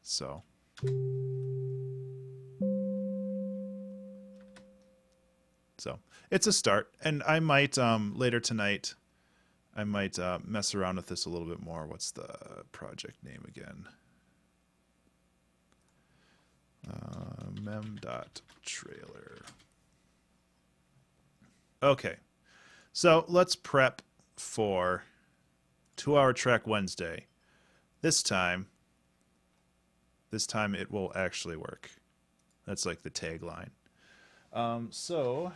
So it's a start, and I might later tonight. I might mess around with this a little bit more. What's the project name again? Mem.trailer. Okay, so let's prep for 2 Hour Trek Wednesday. This time it will actually work. That's like the tagline. So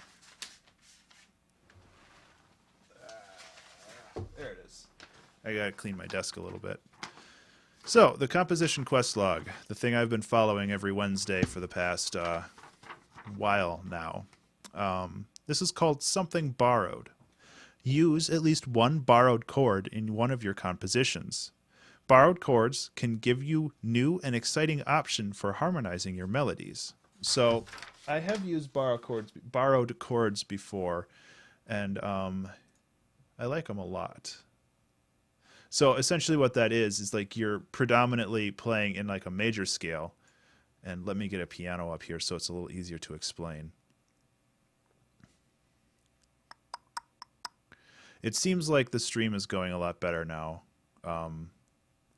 there it is. I gotta clean my desk a little bit. So the composition quest log, the thing I've been following every Wednesday for the past while now. This is called Something Borrowed. Use at least one borrowed chord in one of your compositions. Borrowed chords can give you new and exciting option for harmonizing your melodies. So I have used borrowed chords before, and I like them a lot. So essentially what that is like you're predominantly playing in like a major scale. And let me get a piano up here so it's a little easier to explain. It seems like the stream is going a lot better now.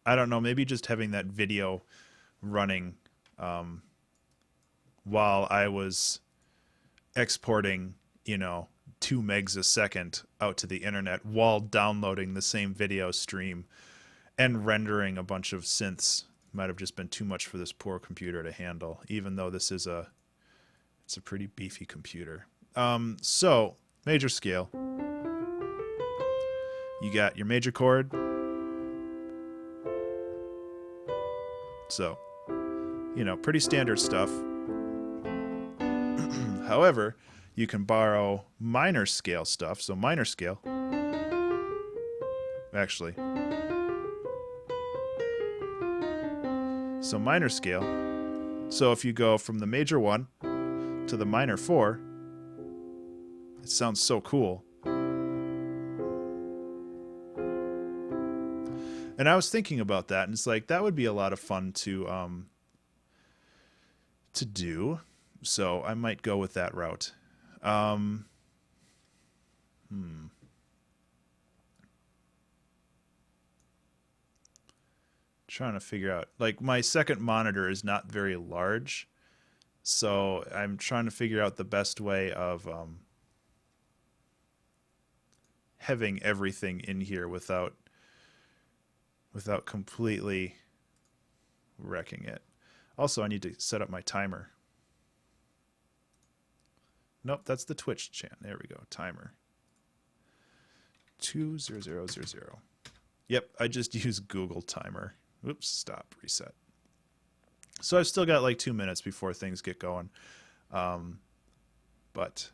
I don't know, maybe just having that video running while I was exporting, 2 megs a second out to the internet while downloading the same video stream and rendering a bunch of synths might have just been too much for this poor computer to handle, even though it's a pretty beefy computer. So major scale. You got your major chord. So, pretty standard stuff. However, you can borrow minor scale stuff. So minor scale. Actually. So minor scale. So if you go from the major 1 to the minor 4, it sounds so cool. And I was thinking about that, and it's like that would be a lot of fun to do. So I might go with that route. Trying to figure out, like, my second monitor is not very large, so I'm trying to figure out the best way of having everything in here without completely wrecking it. Also, I need to set up my timer. Nope, that's the Twitch channel. There we go. Timer. 20000. Yep, I just used Google Timer. Oops, stop, reset. So I've still got like 2 minutes before things get going. But,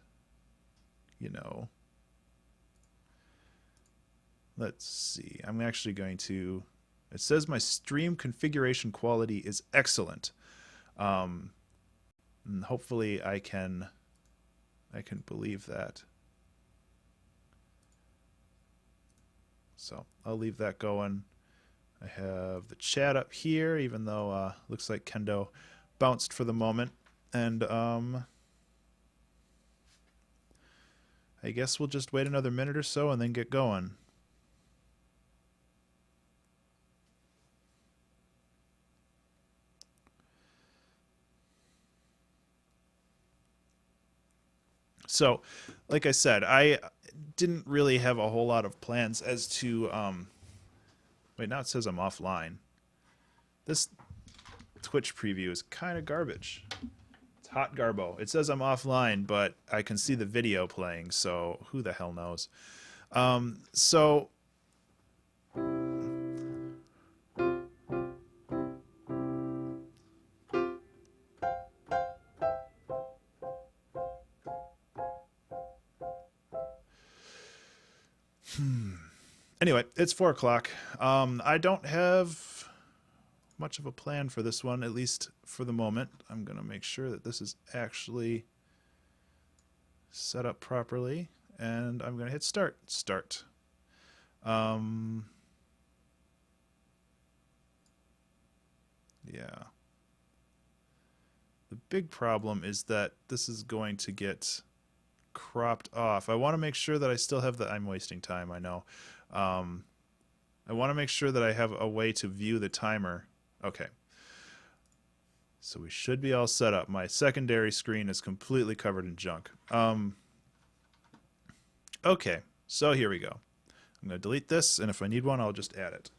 let's see. I'm actually going to... It says my stream configuration quality is excellent. And hopefully I can believe that. So I'll leave that going. I have the chat up here, even though looks like Kendo bounced for the moment. And I guess we'll just wait another minute or so and then get going. So, like I said, I didn't really have a whole lot of plans as to... wait, now it says I'm offline. This Twitch preview is kind of garbage. It's hot garbo. It says I'm offline, but I can see the video playing, so who the hell knows? So... Anyway, it's 4 o'clock. I don't have much of a plan for this one, at least for the moment. I'm going to make sure that this is actually set up properly, and I'm going to hit start. Start. Yeah. The big problem is that this is going to get cropped off. I want to make sure that I still have the... I'm wasting time, I know. Um, I want to make sure that I have a way to view the timer. Okay. So we should be all set up. My secondary screen is completely covered in junk. Okay, so here we go. I'm going to delete this, and if I need one, I'll just add it.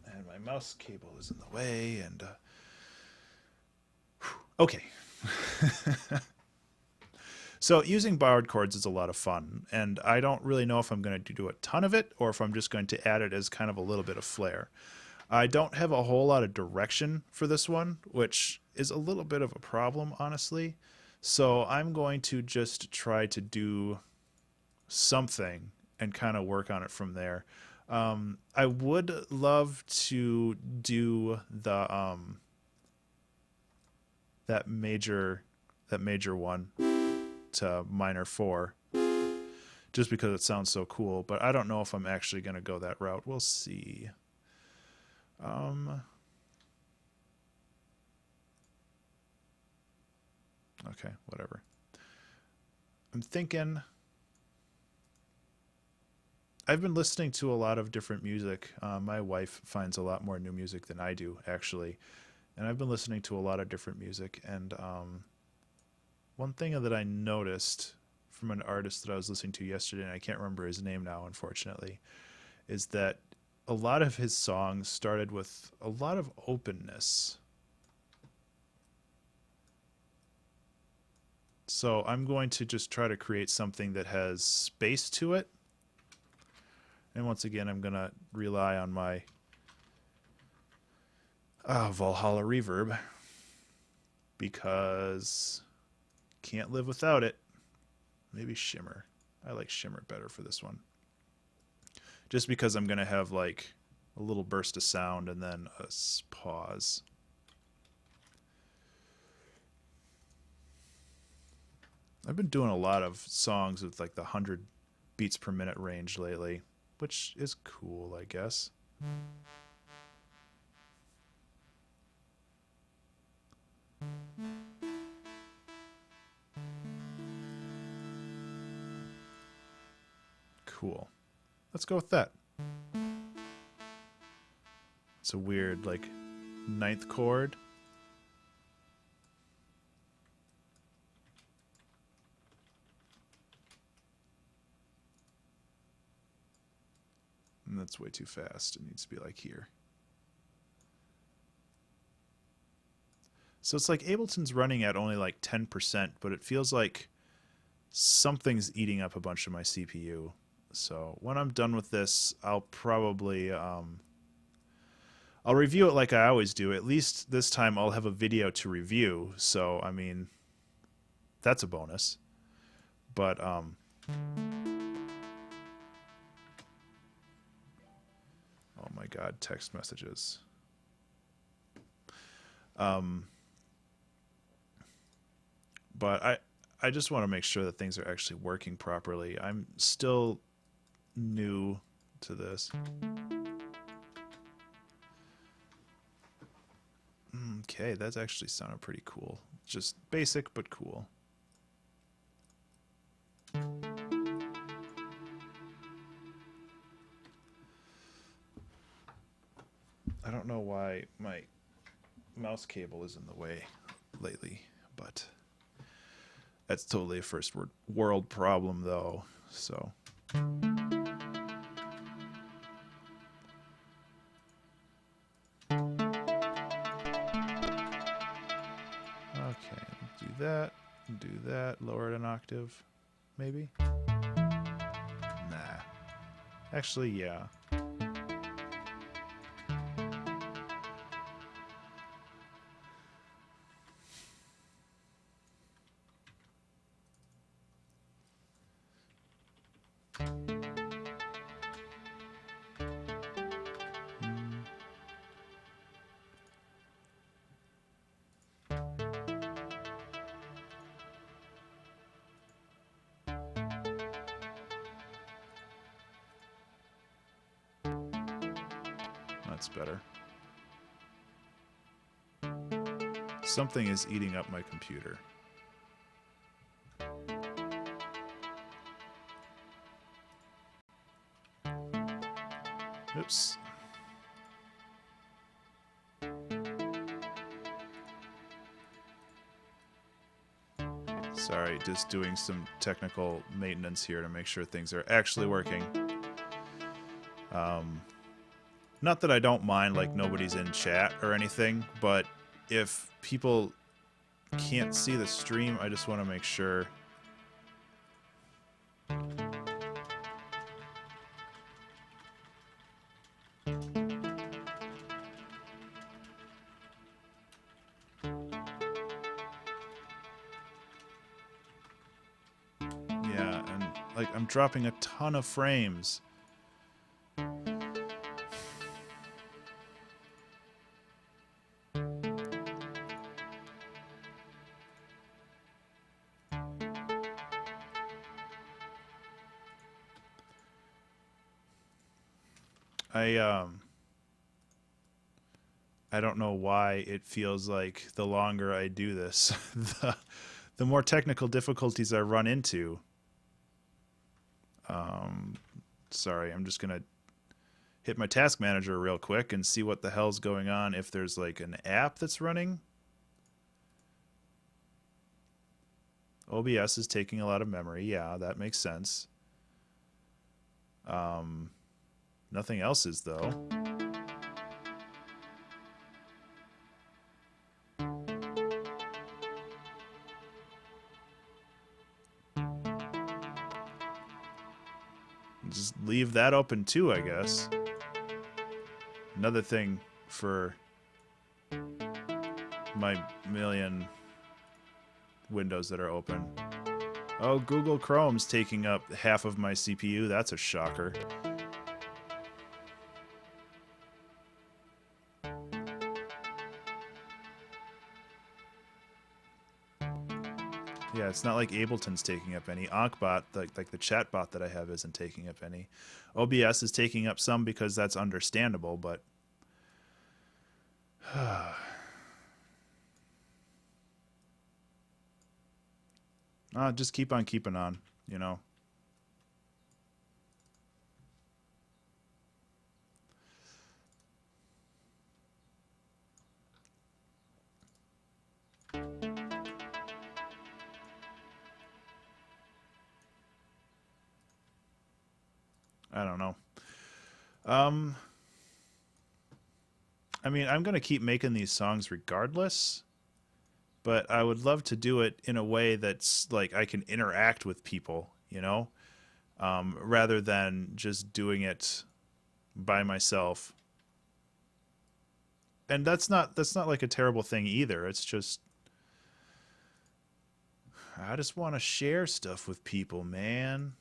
And my mouse cable is in the way, and... okay. So using borrowed chords is a lot of fun, and I don't really know if I'm going to do a ton of it, or if I'm just going to add it as kind of a little bit of flair. I don't have a whole lot of direction for this one, which is a little bit of a problem, honestly. So I'm going to just try to do something and kind of work on it from there. I would love to do the that major one to minor 4, just because it sounds so cool. But I don't know if I'm actually going to go that route. We'll see. Okay, whatever. I'm thinking... I've been listening to a lot of different music. My wife finds a lot more new music than I do, actually. And I've been listening to a lot of different music. And one thing that I noticed from an artist that I was listening to yesterday, and I can't remember his name now, unfortunately, is that a lot of his songs started with a lot of openness. So I'm going to just try to create something that has space to it. And once again, I'm going to rely on my Valhalla reverb, because can't live without it. Maybe shimmer. I like shimmer better for this one. Just because I'm going to have like a little burst of sound and then a pause. I've been doing a lot of songs with like the 100 beats per minute range lately, which is cool, I guess. Cool. Let's go with that. It's a weird, like, 9th chord. And that's way too fast. It needs to be like here. So it's like Ableton's running at only like 10%, but it feels like something's eating up a bunch of my CPU. So when I'm done with this, I'll probably I'll review it like I always do. At least this time I'll have a video to review. So I mean, that's a bonus. But oh my God, text messages. But I just want to make sure that things are actually working properly. I'm still new to this. Okay, that's actually sounded pretty cool. Just basic, but cool. I don't know why my mouse cable is in the way lately, but that's totally a first world problem, though. So. Okay, do that, lower it an octave, maybe? Nah. Actually, yeah. That's better. Something is eating up my computer. Oops. Sorry, just doing some technical maintenance here to make sure things are actually working. Not that I don't mind, like, nobody's in chat or anything, but if people can't see the stream, I just want to make sure. Yeah, and, like, I'm dropping a ton of frames. I don't know why it feels like the longer I do this, the more technical difficulties I run into. Sorry, I'm just gonna hit my task manager real quick and see what the hell's going on, if there's like an app that's running. OBS is taking a lot of memory. Yeah, that makes sense. Nothing else is, though. Just leave that open too, I guess. Another thing for my million windows that are open. Oh, Google Chrome's taking up half of my CPU. That's a shocker. Yeah, it's not like Ableton's taking up any. Ankbot, like the chat bot that I have, isn't taking up any. OBS is taking up some because that's understandable, but just keep on keeping on, you know. I don't know. I mean, I'm going to keep making these songs regardless, but I would love to do it in a way that's like I can interact with people, you know, rather than just doing it by myself. And that's not like a terrible thing either. It's just I just want to share stuff with people, man.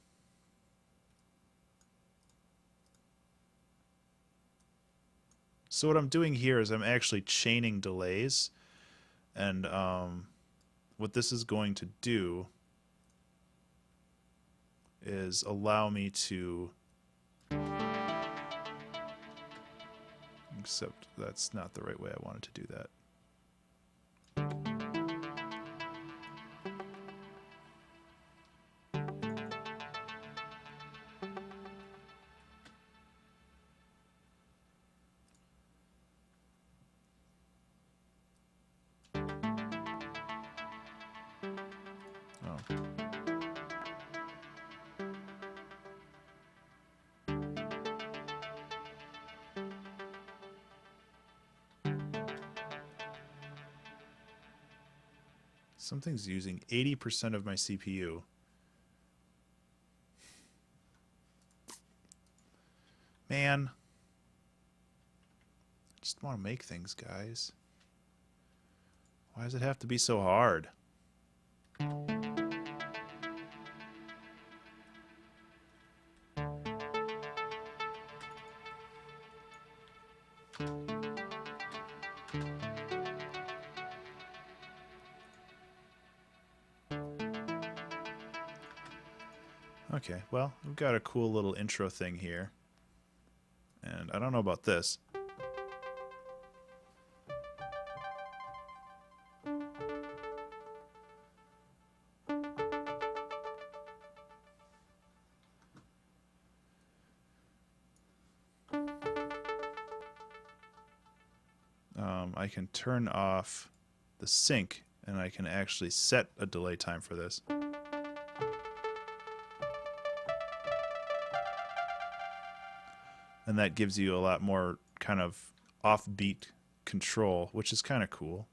So what I'm doing here is I'm actually chaining delays, and what this is going to do is allow me to, except that's not the right way I wanted to do that. Something's using 80% of my CPU. Man. I just want to make things, guys. Why does it have to be so hard? Okay, well, we've got a cool little intro thing here. And I don't know about this. I can turn off the sync, and I can actually set a delay time for this. And that gives you a lot more kind of offbeat control, which is kind of cool.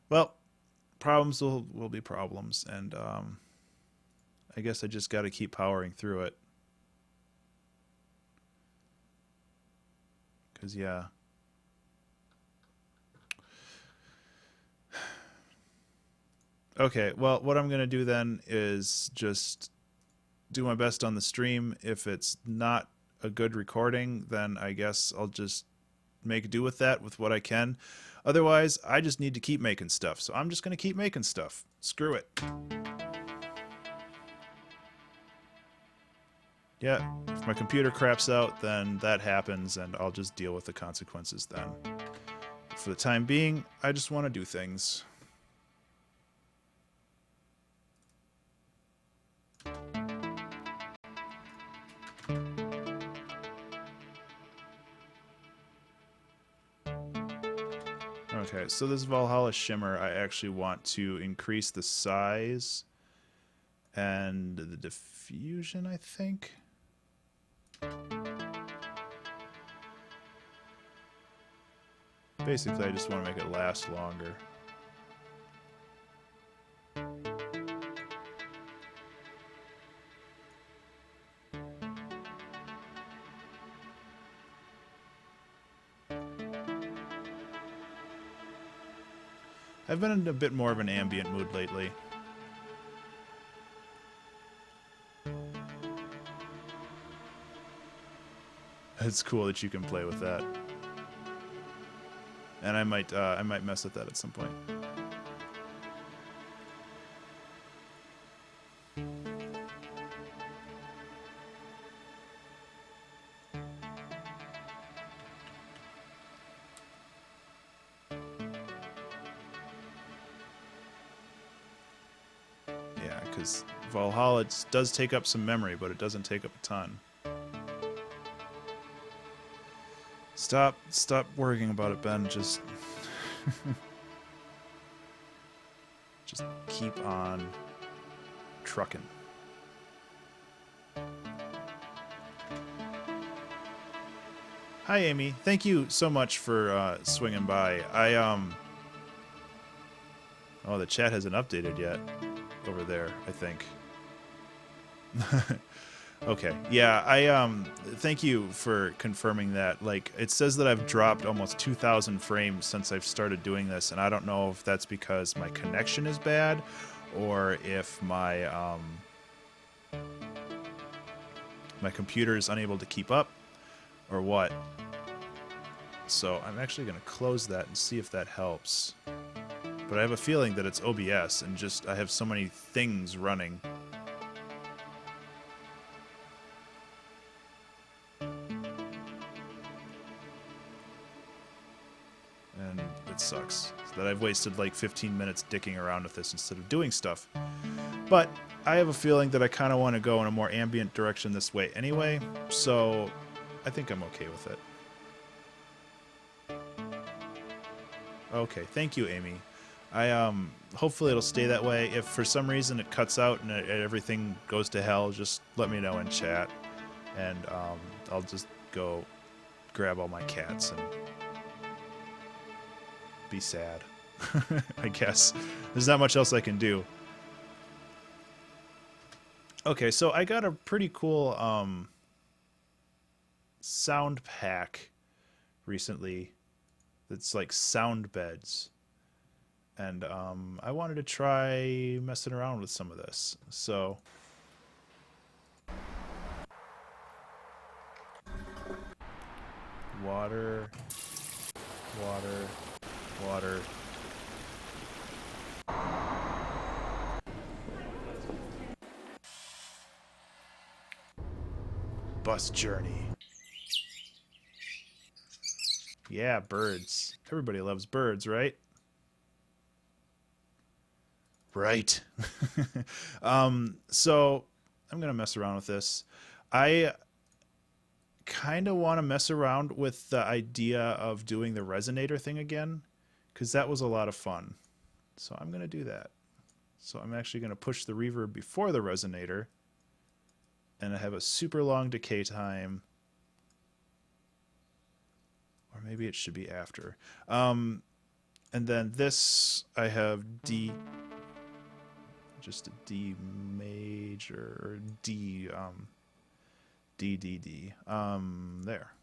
Well, problems will be problems, and I guess I just got to keep powering through it. Because, yeah. Okay, well, what I'm going to do then is just do my best on the stream. If it's not a good recording, then I guess I'll just make do with that with what I can. Otherwise, I just need to keep making stuff. So I'm just going to keep making stuff. Screw it. Yeah, if my computer craps out, then that happens, and I'll just deal with the consequences then. But for the time being, I just want to do things. Okay, so this Valhalla Shimmer, I actually want to increase the size and the diffusion, I think. Basically, I just want to make it last longer. I've been in a bit more of an ambient mood lately. It's cool that you can play with that. And I might mess with that at some point. Yeah, because Valhalla does take up some memory, but it doesn't take up a ton. Stop worrying about it, Ben. Just keep on trucking. Hi, Amy. Thank you so much for swinging by. Oh, the chat hasn't updated yet over there, I think. Okay, yeah, thank you for confirming that. Like, it says that I've dropped almost 2,000 frames since I've started doing this, and I don't know if that's because my connection is bad, or if my my computer is unable to keep up, or what. So I'm actually going to close that and see if that helps. But I have a feeling that it's OBS, and just I have so many things running. And it sucks that I've wasted like 15 minutes dicking around with this instead of doing stuff. But I have a feeling that I kind of want to go in a more ambient direction this way anyway, so I think I'm okay with it. Okay, thank you, Amy. Hopefully it'll stay that way. If for some reason it cuts out and everything goes to hell, just let me know in chat, and I'll just go grab all my cats and be sad. I guess there's not much else I can do. Okay, so I got a pretty cool sound pack recently that's like sound beds, and I wanted to try messing around with some of this. So water, water. Bus journey. Yeah, birds. Everybody loves birds, right? Right. So I'm gonna mess around with this. I kind of want to mess around with the idea of doing the resonator thing again, because that was a lot of fun. So I'm gonna do that. So I'm actually gonna push the reverb before the resonator, and I have a super long decay time. Or maybe it should be after. And then this, I have D, just a D major, or D, D, D, D. There.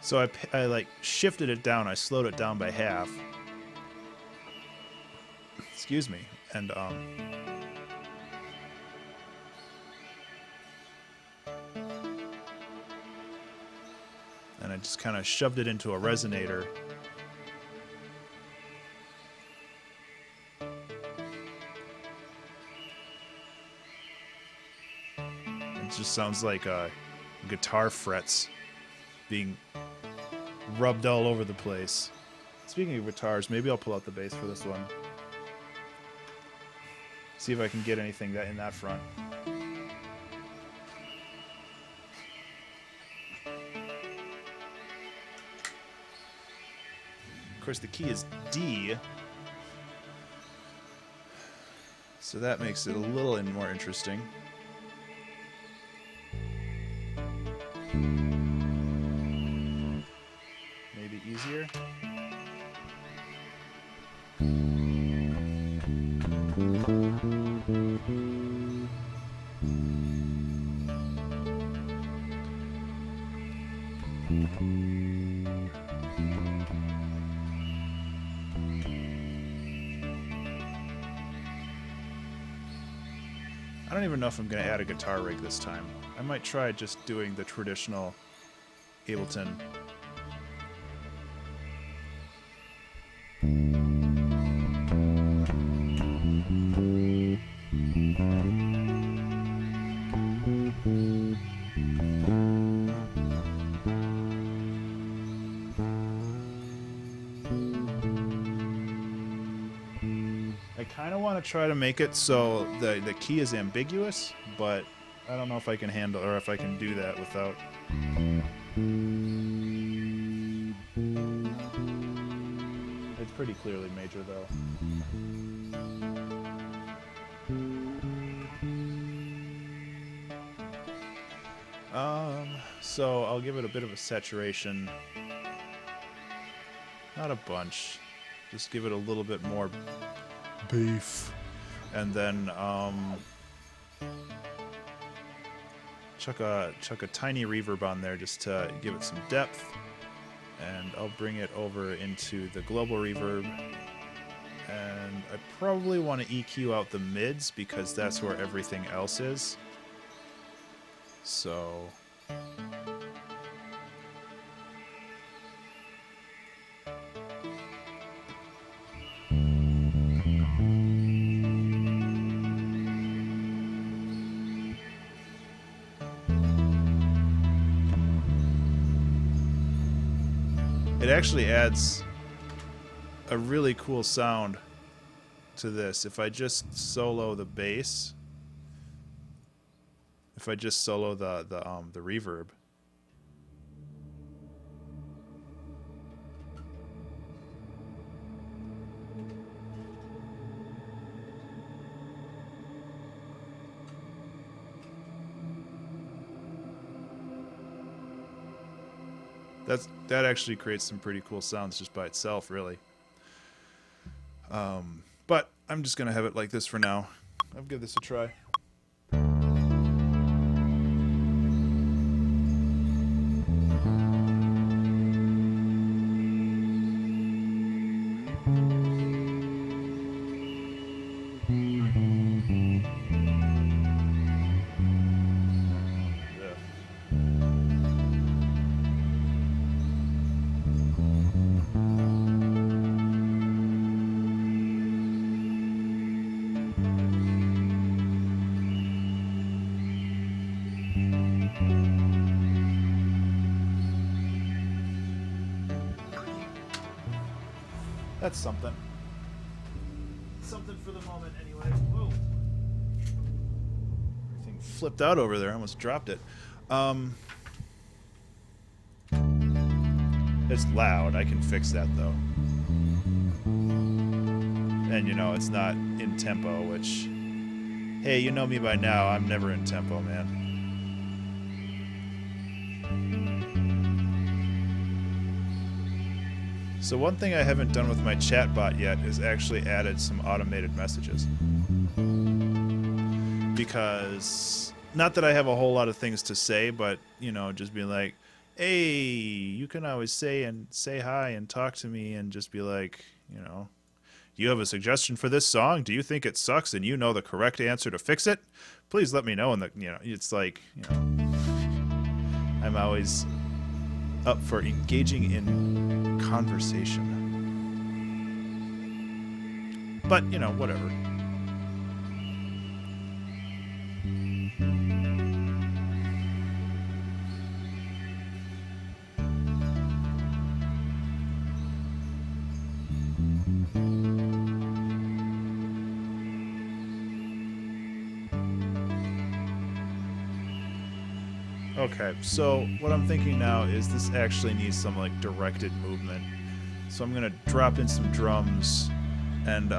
So I like shifted it down. I slowed it down by half. Excuse me. And I just kind of shoved it into a resonator. It just sounds like guitar frets being rubbed all over the place. Speaking of guitars, maybe I'll pull out the bass for this one. See if I can get anything in that front. Of course, the key is D, so that makes it a little more interesting. Maybe easier. I don't even know if I'm going to add a guitar rig this time. I might try just doing the traditional Ableton. I kind of want to try to make it so the key is ambiguous, but I don't know if I can handle, or if I can do that without. It's pretty clearly major though. So I'll give it a bit of a saturation. Not a bunch. Just give it a little bit more beef. And then chuck a tiny reverb on there just to give it some depth. And I'll bring it over into the global reverb. And I probably want to EQ out the mids because that's where everything else is. So it actually adds a really cool sound to this. If I just solo the bass, if I just solo the reverb, that actually creates some pretty cool sounds just by itself, really. But I'm just gonna have it like this for now. I'll give this a try. That's something. Something for the moment, anyway. Whoa. Everything flipped out over there. I almost dropped it. It's loud. I can fix that, though. And, you know, it's not in tempo, which... Hey, you know me by now. I'm never in tempo, man. So one thing I haven't done with my chatbot yet is actually added some automated messages. Because, not that I have a whole lot of things to say, but, you know, just be like, hey, you can always say hi and talk to me and just be like, you know, you have a suggestion for this song? Do you think it sucks and you know the correct answer to fix it? Please let me know. And you know, it's like, you know, I'm always up for engaging in conversation. But, you know, whatever. Okay, so what I'm thinking now is this actually needs some like directed movement. So I'm gonna drop in some drums, and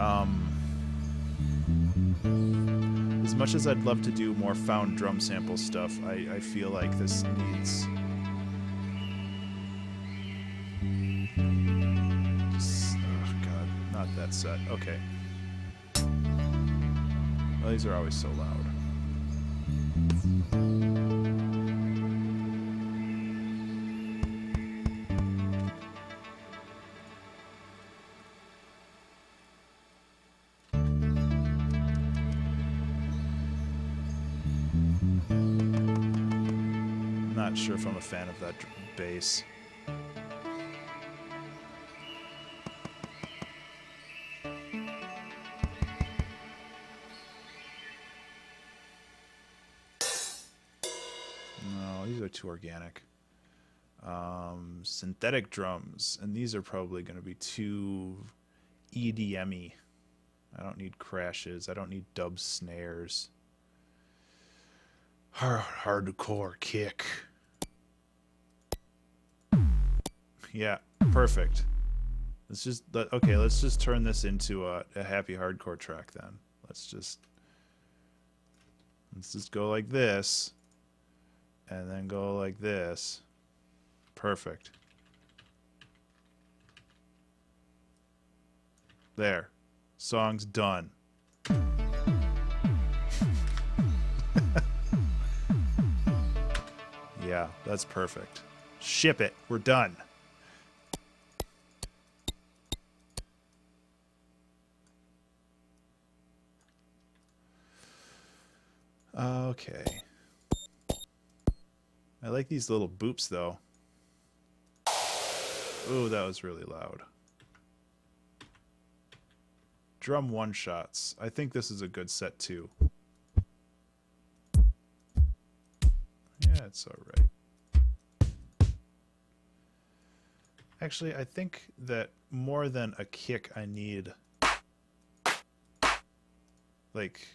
as much as I'd love to do more found drum sample stuff, I feel like this needs oh god, not that set. Okay. Well, these are always so loud. Not sure if I'm a fan of that bass. No, these are too organic. Synthetic drums, and these are probably going to be too EDM-y. I don't need crashes. I don't need dub snares. Hardcore kick. Yeah, perfect. Let's just turn this into a happy hardcore track then. Let's just go like this, and then go like this. Perfect. There. Song's done. Yeah, that's perfect. Ship it. We're done. Okay. I like these little boops, though. Ooh, that was really loud. Drum one-shots. I think this is a good set, too. Yeah, it's alright. Actually, I think that more than a kick, I need like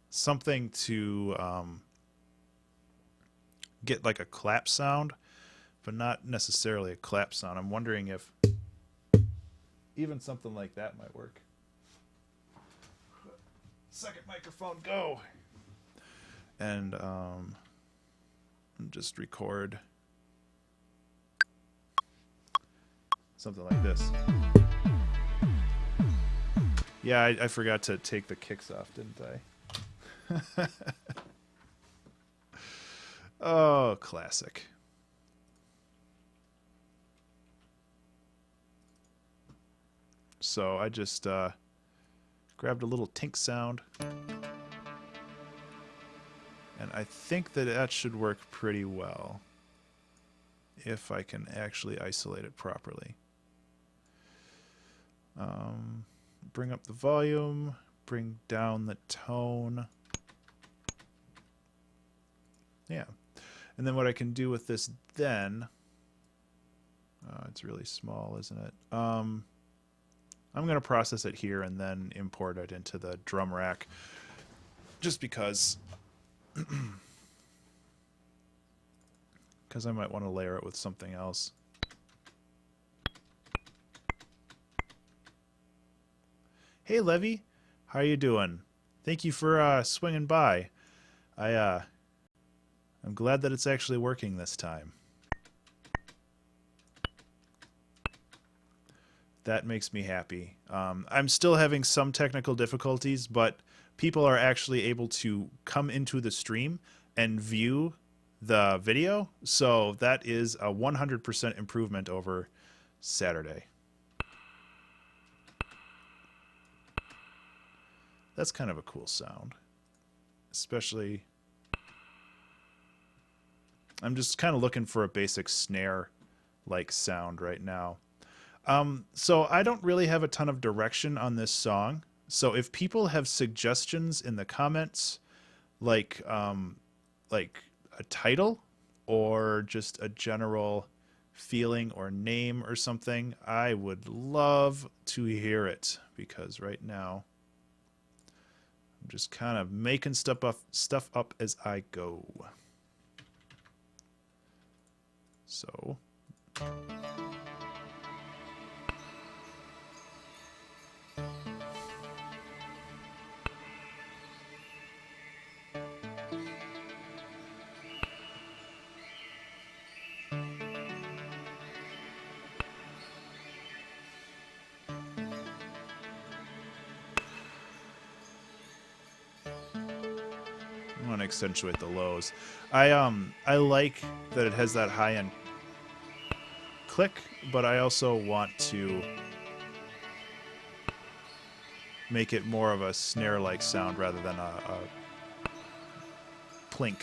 something to get like a clap sound, but not necessarily a clap sound. I'm wondering if even something like that might work. Second microphone, go! And just record something like this. Yeah, I forgot to take the kicks off, didn't I? Oh, classic. So I just grabbed a little tink sound. And I think that that should work pretty well if I can actually isolate it properly. Bring up the volume, bring down the tone. Yeah. And then what I can do with this then, it's really small, isn't it? I'm going to process it here and then import it into the drum rack just because I might want to layer it with something else. Hey, Levy, how you doing? Thank you for swinging by. I'm glad that it's actually working this time. That makes me happy. I'm still having some technical difficulties, but people are actually able to come into the stream and view the video, so that is a 100% improvement over Saturday. That's kind of a cool sound. Especially, I'm just kind of looking for a basic snare-like sound right now. So I don't really have a ton of direction on this song. So if people have suggestions in the comments, like a title or just a general feeling or name or something, I would love to hear it, because right now I'm just kind of making stuff up as I go. So I want to accentuate the lows. I like that it has that high end click, but I also want to make it more of a snare-like sound rather than a plink.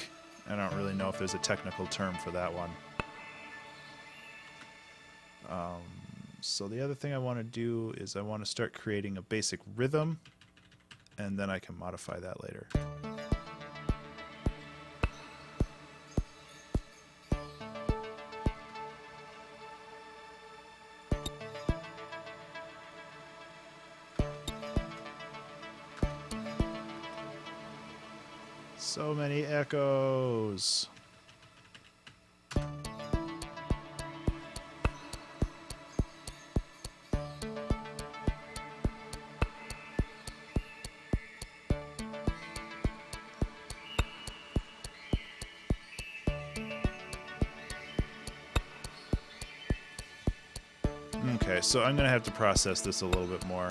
I don't really know if there's a technical term for that one. So the other thing I want to do is I want to start creating a basic rhythm, and then I can modify that later. So many echoes. Okay, so I'm going to have to process this a little bit more.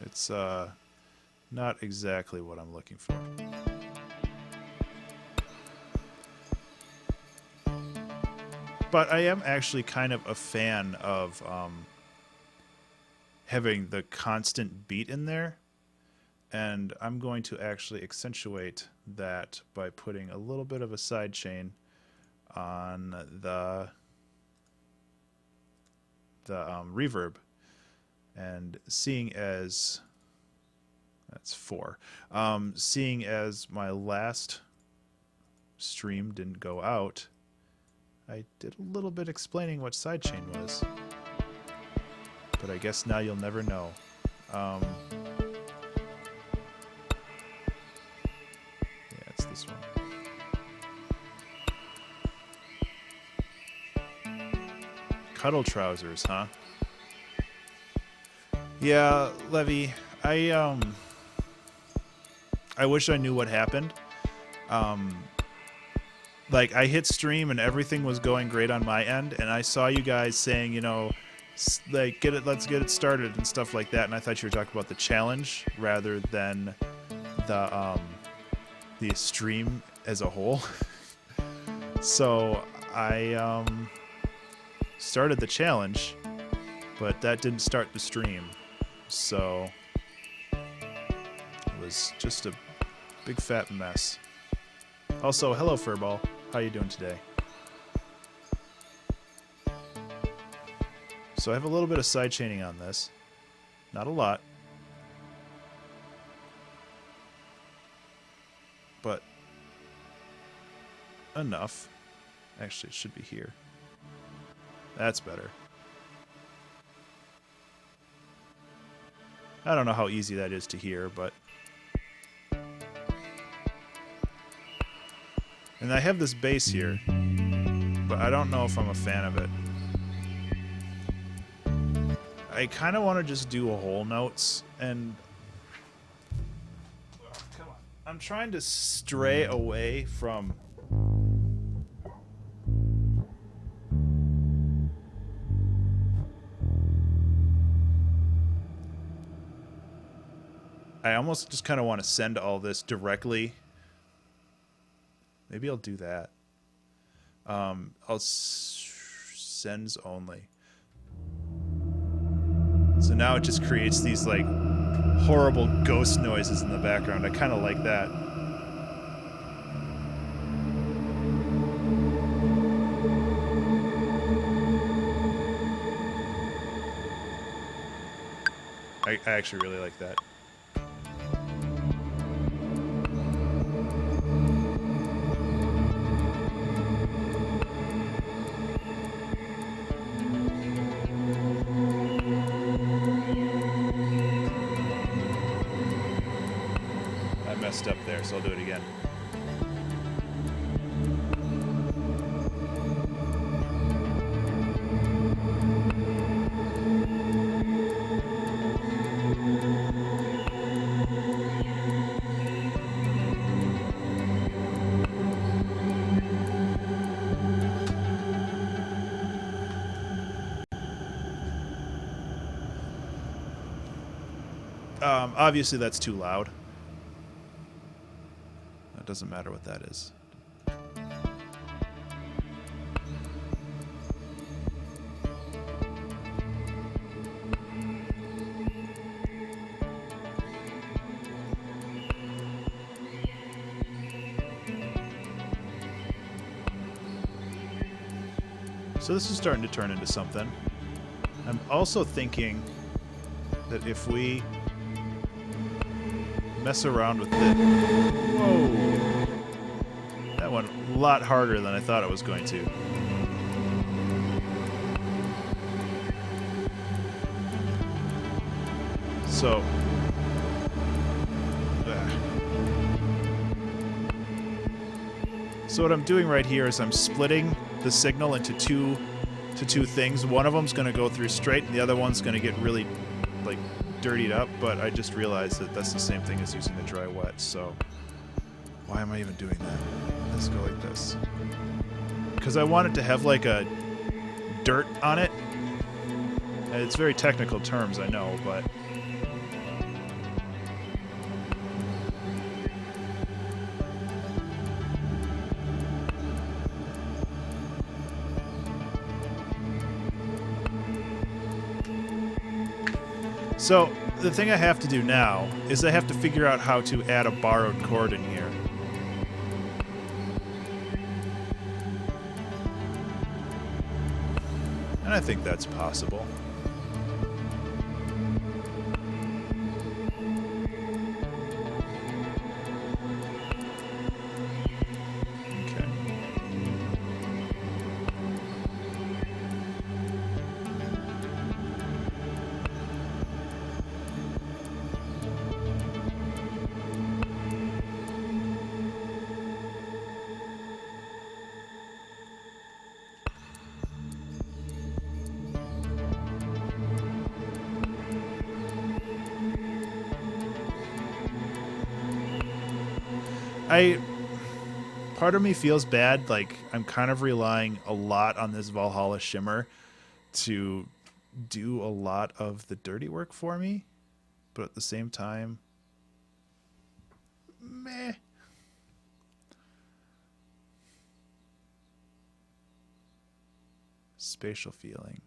It's not exactly what I'm looking for. But I am actually kind of a fan of having the constant beat in there. And I'm going to actually accentuate that by putting a little bit of a side chain on the reverb. And seeing as that's 4, seeing as my last stream didn't go out, I did a little bit explaining what sidechain was. But I guess now you'll never know. Yeah, it's this one. Cuddle trousers, huh? Yeah, Levy, I wish I knew what happened. Like, I hit stream and everything was going great on my end, and I saw you guys saying, you know, like, let's get it started and stuff like that, and I thought you were talking about the challenge rather than the stream as a whole. So I started the challenge, but that didn't start the stream. So it was just a big fat mess. Also, hello Furball. How you doing today? So I have a little bit of side chaining on this. Not a lot. But enough. Actually, it should be here. That's better. I don't know how easy that is to hear, but... And I have this bass here, but I don't know if I'm a fan of it. I kind of want to just do a whole notes, and... Oh, come on. I'm trying to stray away from... I almost just kind of want to send all this directly. Maybe I'll do that. I'll sends only. So now it just creates these like horrible ghost noises in the background. I kind of like that. I actually really like that. Up there, so I'll do it again. Obviously that's too loud. It doesn't matter what that is. So this is starting to turn into something. I'm also thinking that if we mess around with it... Whoa! That went a lot harder than I thought it was going to. So... So what I'm doing right here is I'm splitting the signal into two things. One of them's going to go through straight, and the other one's going to get really, like, dirtied up, but I just realized that that's the same thing as using the dry wet, so why am I even doing that? Let's go like this. Because I want it to have like a dirt on it. And it's very technical terms, I know, but so, the thing I have to do now is I have to figure out how to add a borrowed chord in here. And I think that's possible. Okay. Part of me feels bad, like I'm kind of relying a lot on this Valhalla shimmer to do a lot of the dirty work for me, but at the same time, meh. Spatial feeling.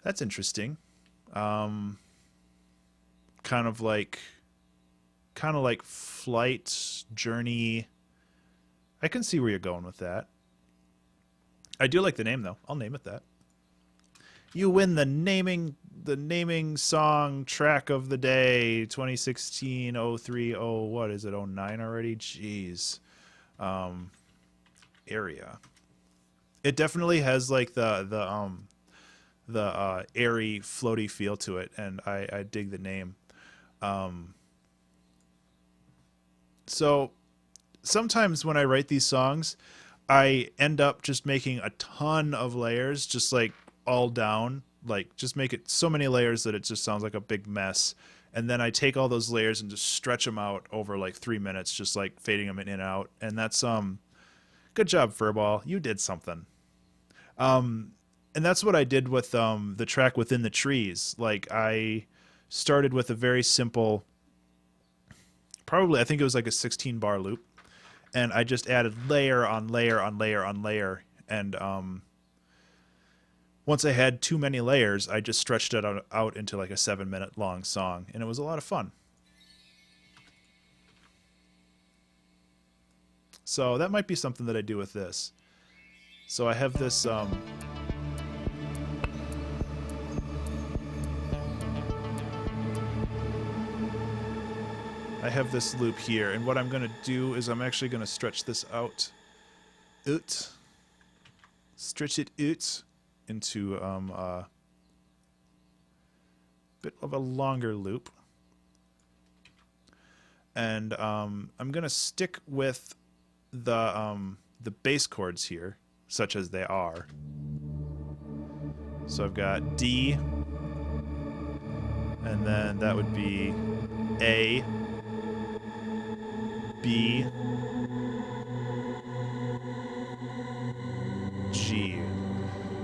That's interesting. Kind of like flight, journey. I can see where you're going with that. I do like the name, though. I'll name it that. You win the naming song track of the day 2016 03 what is it, 09 already? Jeez. Airea. It definitely has like the airy floaty feel to it, and I dig the name. So sometimes when I write these songs, I end up just making a ton of layers, just like all down, like just make it so many layers that it just sounds like a big mess. And then I take all those layers and just stretch them out over like 3 minutes, just like fading them in and out. And that's good job, Furball. You did something. And that's what I did with the track Within the Trees. Like I started with a very simple, probably I think it was like a 16 bar loop, and I just added layer on layer on layer on layer. And once I had too many layers, I just stretched it out into like a 7-minute long song, and it was a lot of fun. So that might be something that I do with this. So I have this I have this loop here, and what I'm going to do is I'm actually going to stretch this out. Stretch it out into a bit of a longer loop. And I'm going to stick with the bass chords here, such as they are. So I've got D, and then that would be A, B, G.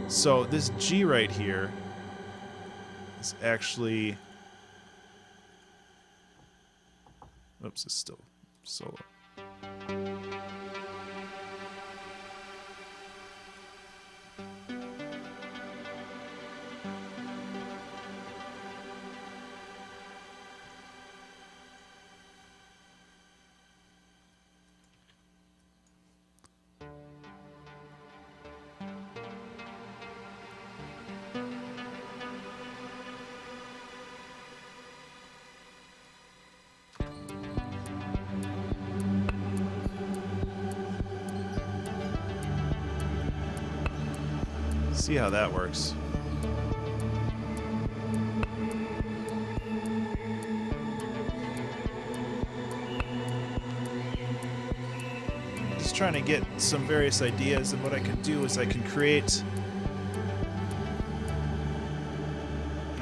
So this G right here is actually... Oops, it's still solo. See how that works. Just trying to get some various ideas, and what I can do is I can create...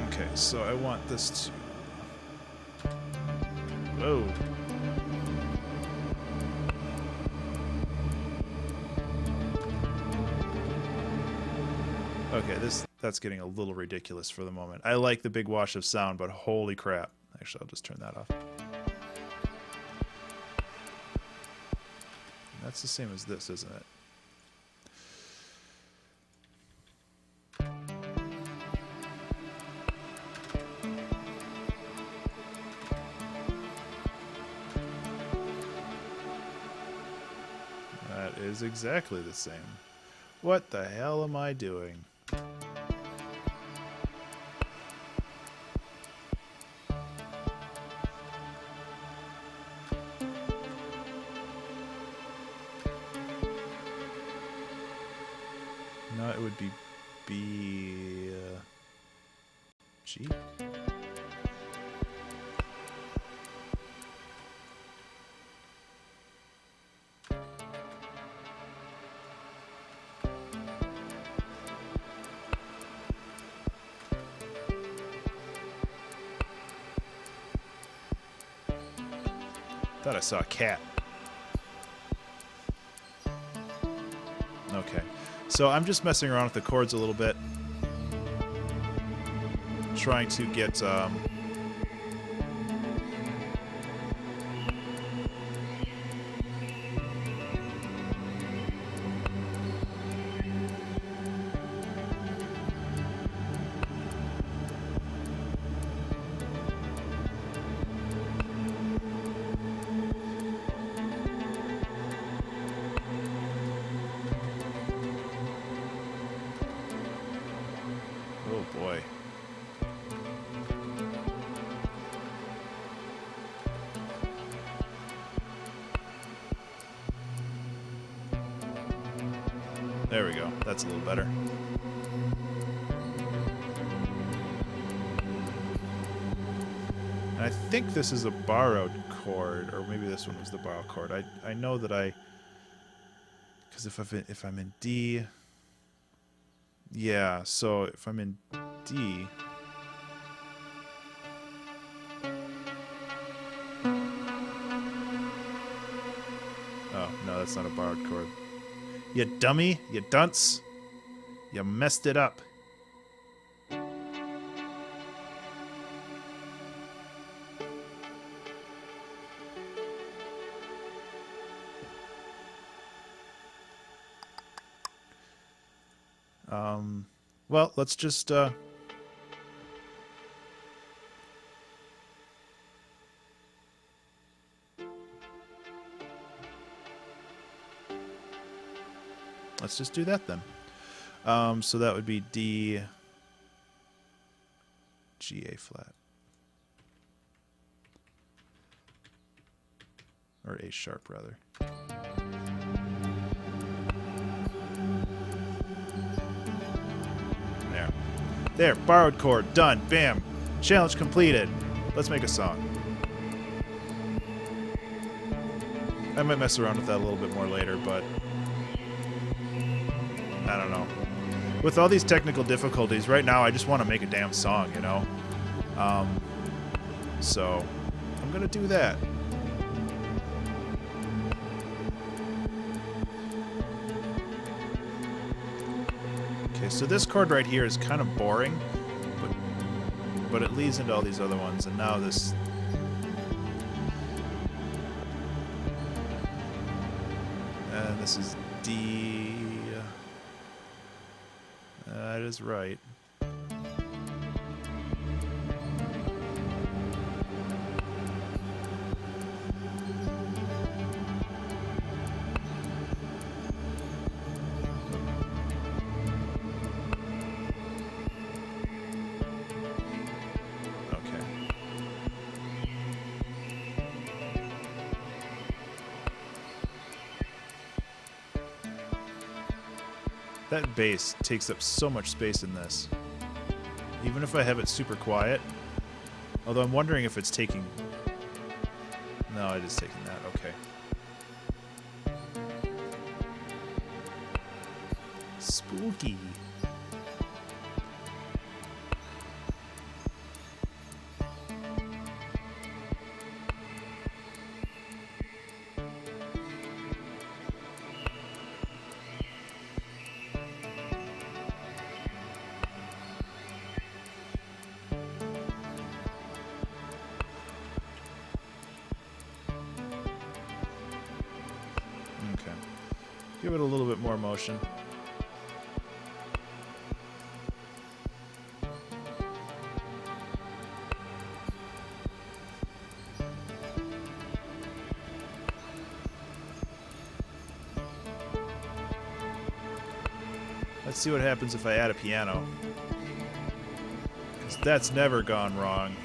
Okay, so I want this to... Whoa. Okay, that's getting a little ridiculous for the moment. I like the big wash of sound, but holy crap. Actually, I'll just turn that off. That's the same as this, isn't it? That is exactly the same. What the hell am I doing? No, it would be B... G? Thought I saw a cat. Okay. So I'm just messing around with the chords a little bit. Trying to get... Oh boy. There we go. That's a little better. And I think this is a borrowed chord, or maybe this one was the borrowed chord. I know that because if I'm in D, yeah. So if I'm in D, oh no, that's not a borrowed chord. You dummy, you dunce, you messed it up. Well, let's just let's just do that then. So that would be D, G, A flat, or A sharp rather. There, borrowed chord, done, bam. Challenge completed. Let's make a song. I might mess around with that a little bit more later, but I don't know. With all these technical difficulties, right now I just want to make a damn song, you know? So, I'm gonna do that. Okay, so this chord right here is kind of boring, but it leads into all these other ones, and now this... And this is D... that is right. That bass takes up so much space in this. Even if I have it super quiet. Although I'm wondering if it's taking... No, it is taking that. Okay. Spooky. Give it a little bit more motion. Let's see what happens if I add a piano. 'Cause that's never gone wrong.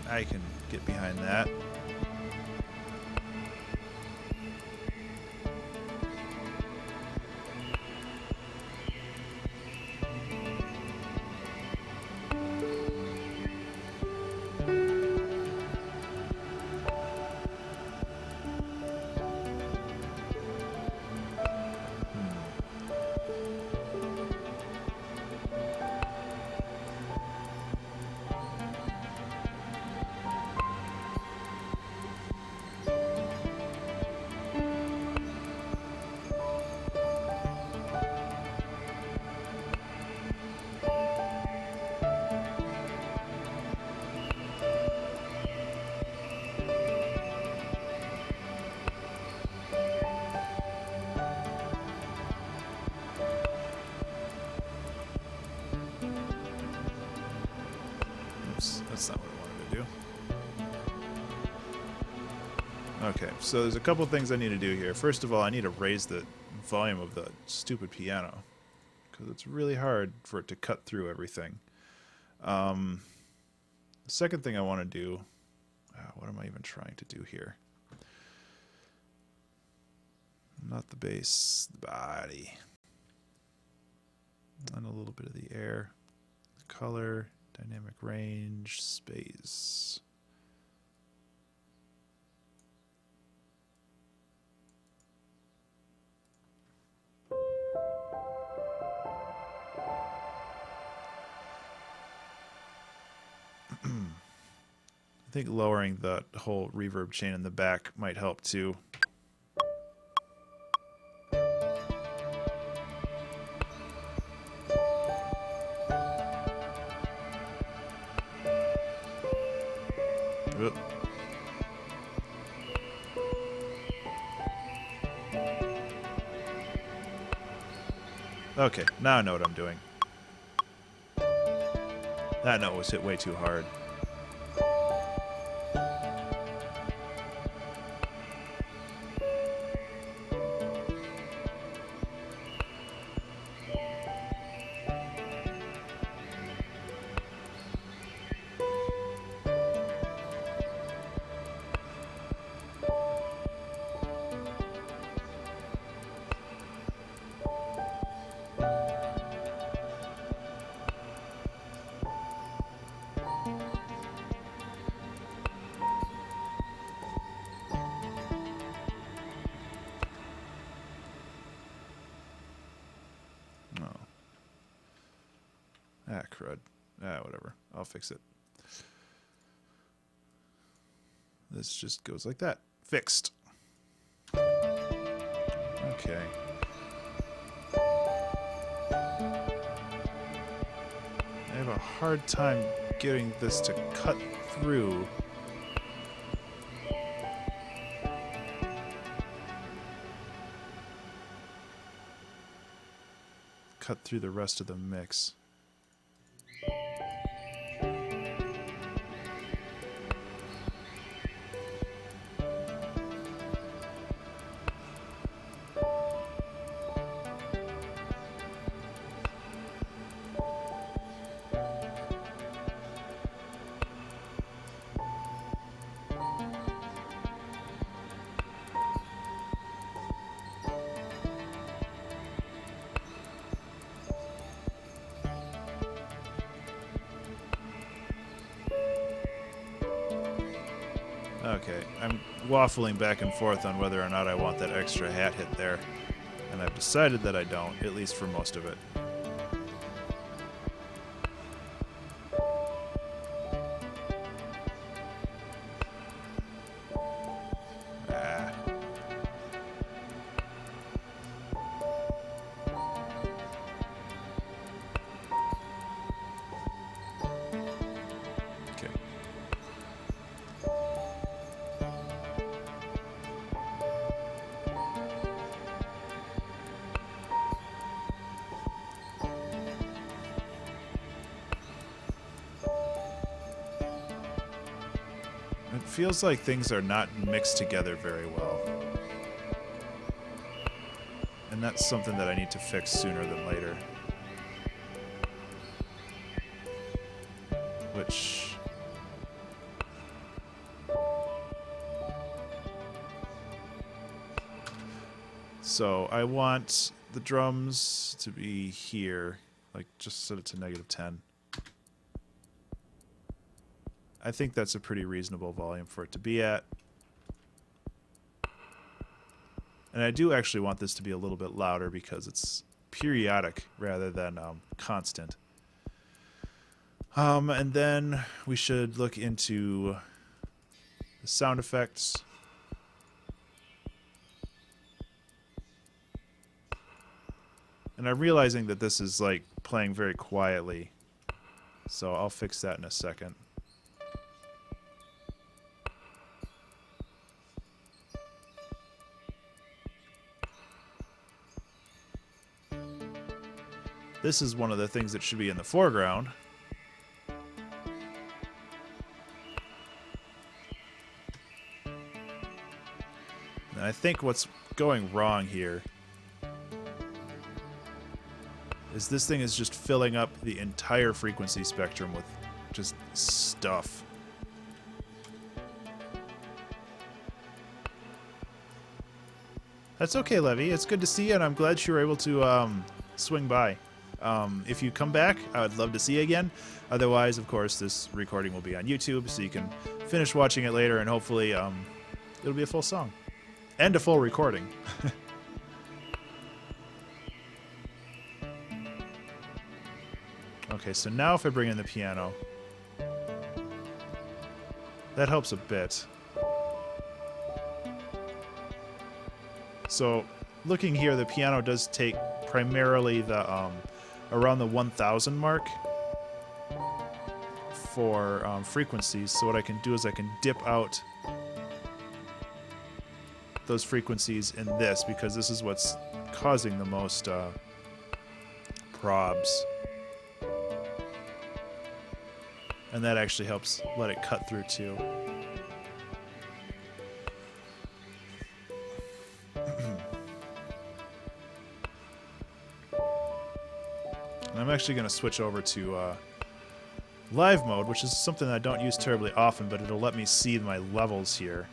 I can get behind that. That's not what I wanted to do. Okay, so there's a couple things I need to do here. First of all, I need to raise the volume of the stupid piano, because it's really hard for it to cut through everything. The second thing I want to do... what am I even trying to do here? Not the bass, the body. And a little bit of the air. Color, dynamic range, space. I think lowering the whole reverb chain in the back might help too. Oop. Okay, now I know what I'm doing. That note was hit way too hard. Ah, crud. Ah, whatever. I'll fix it. This just goes like that. Fixed. Okay. I have a hard time getting this to cut through. Cut through the rest of the mix. Okay, I'm waffling back and forth on whether or not I want that extra hat hit there, and I've decided that I don't, at least for most of it. Ah. Okay. It feels like things are not mixed together very well. And that's something that I need to fix sooner than later. Which... So I want the drums to be here. Like, just set it to -10. I think that's a pretty reasonable volume for it to be at. And I do actually want this to be a little bit louder because it's periodic rather than constant. And then we should look into the sound effects. And I'm realizing that this is like playing very quietly, so I'll fix that in a second. This is one of the things that should be in the foreground. I think what's going wrong here is this thing is just filling up the entire frequency spectrum with just stuff. That's okay, Levy. It's good to see you, and I'm glad you were able to swing by. If you come back, I would love to see you again. Otherwise, of course, this recording will be on YouTube, so you can finish watching it later, and hopefully it'll be a full song. And a full recording. Okay, so now if I bring in the piano, that helps a bit. So, looking here, the piano does take primarily the around the 1,000 mark for frequencies. So what I can do is I can dip out those frequencies in this, because this is what's causing the most probs. And that actually helps let it cut through too. And I'm actually going to switch over to live mode, which is something that I don't use terribly often, but it'll let me see my levels here.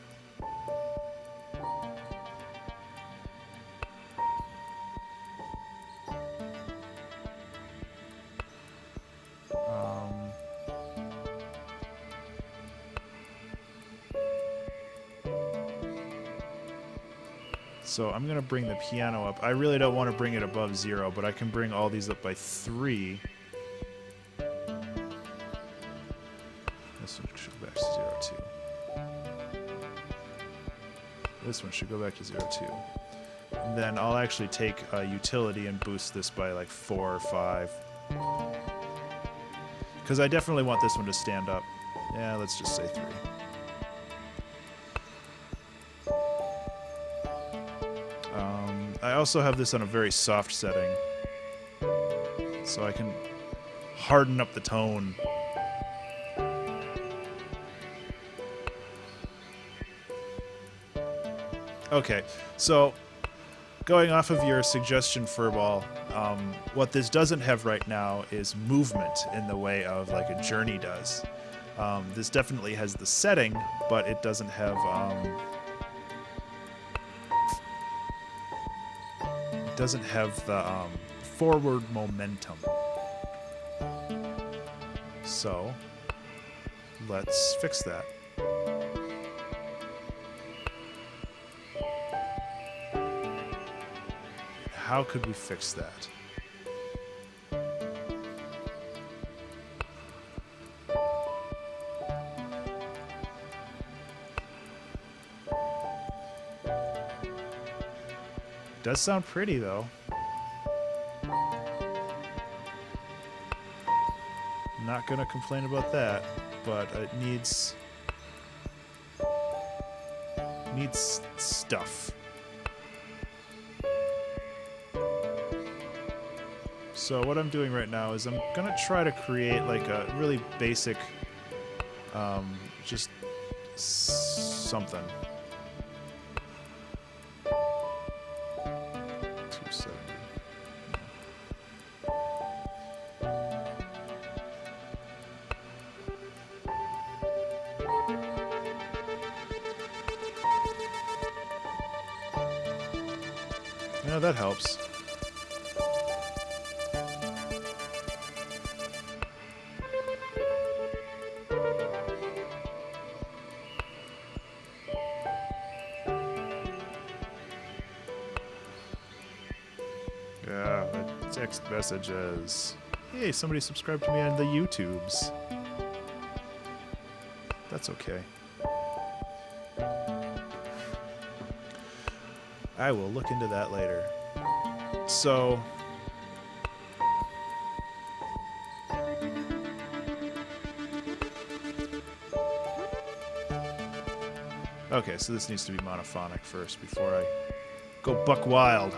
So I'm going to bring the piano up. I really don't want to bring it above 0, but I can bring all these up by 3. This one should go back to 0, 2. This one should go back to 0, 2. And then I'll actually take a utility and boost this by like 4 or 5. Because I definitely want this one to stand up. Yeah, let's just say 3. I also have this on a very soft setting, so I can harden up the tone. Okay, so going off of your suggestion, Furball, what this doesn't have right now is movement in the way of like a Journey does. This definitely has the setting, but it doesn't have the forward momentum. So let's fix that. How could we fix that? Does sound pretty though. Not gonna complain about that, but it needs stuff. So what I'm doing right now is I'm gonna try to create like a really basic, just something. 270. Yeah, that helps. Yeah, text messages. Hey, somebody subscribed to me on the YouTubes. That's okay. I will look into that later. So, okay, so this needs to be monophonic first before I go buck wild.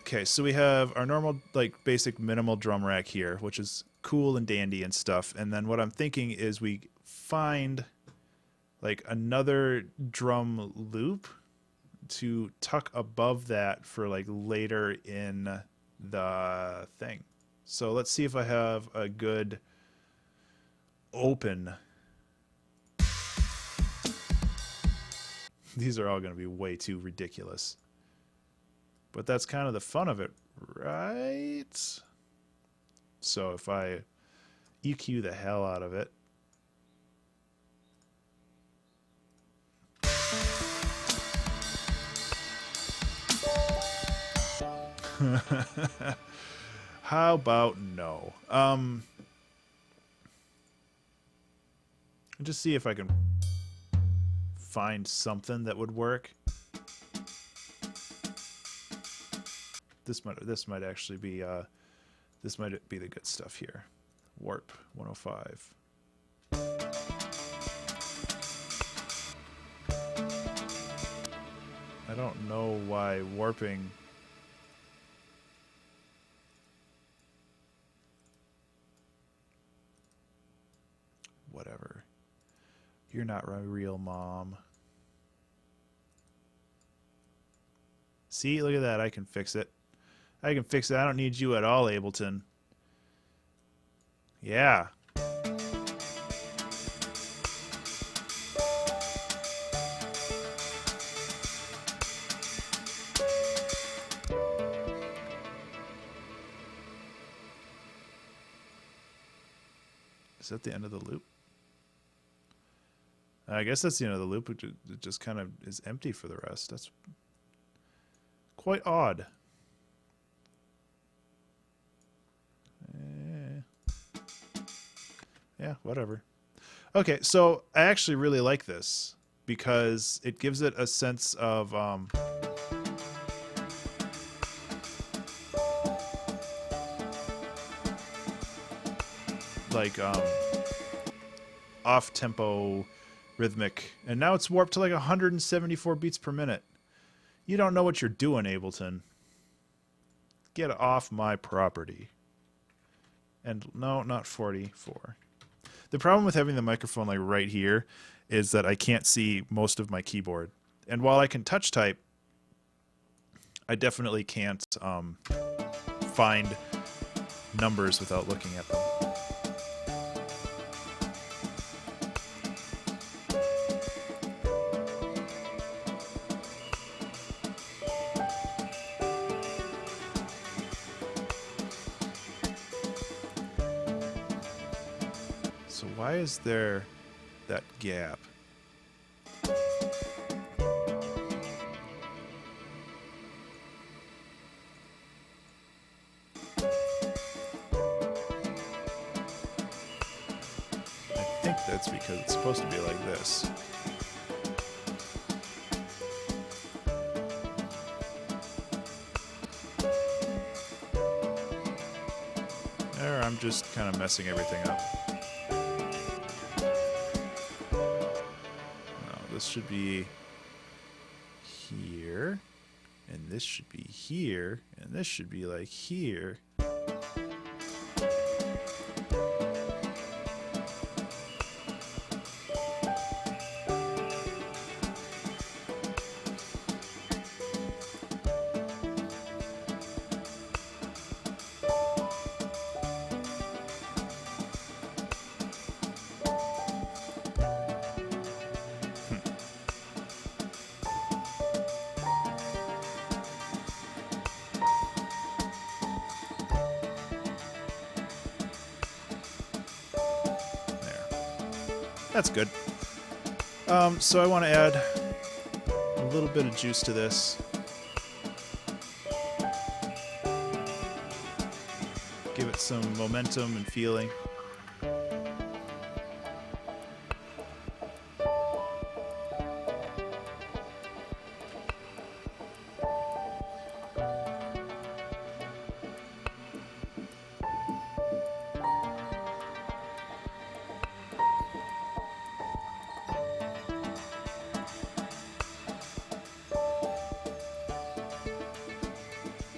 Okay, so we have our normal, like, basic minimal drum rack here, which is cool and dandy and stuff. And then what I'm thinking is we find, like, another drum loop to tuck above that for, like, later in the thing. So let's see if I have a good open. These are all going to be way too ridiculous. But that's kind of the fun of it, right? So if I EQ the hell out of it. How about no? Just see if I can find something that would work. This might actually be this might be the good stuff here. Warp 105. I don't know why warping. Whatever. You're not my real mom. See, look at that. I can fix it. I can fix it. I don't need you at all, Ableton. Yeah. Is that the end of the loop? I guess that's the end of the loop. It just kind of is empty for the rest. That's quite odd. Yeah, whatever. Okay, so I actually really like this because it gives it a sense of like off-tempo rhythmic, and now it's warped to like 174 beats per minute. You don't know what you're doing, Ableton. Get off my property. And no, not 44. The problem with having the microphone like right here is that I can't see most of my keyboard. And while I can touch type, I definitely can't find numbers without looking at them. So why is there that gap? I think that's because it's supposed to be like this. Or I'm just kind of messing everything up. This should be here, and this should be here, and this should be like here. That's good. So I want to add a little bit of juice to this. Give it some momentum and feeling.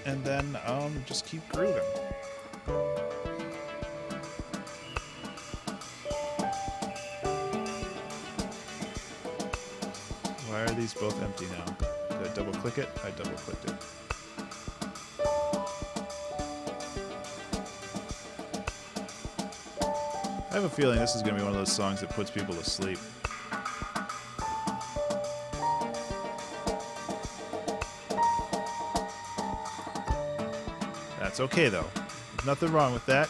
and then just keep grooving. Why are these both empty now? Did I double click it? I double clicked it. I have a feeling this is going to be one of those songs that puts people to sleep. That's okay, though. There's nothing wrong with that.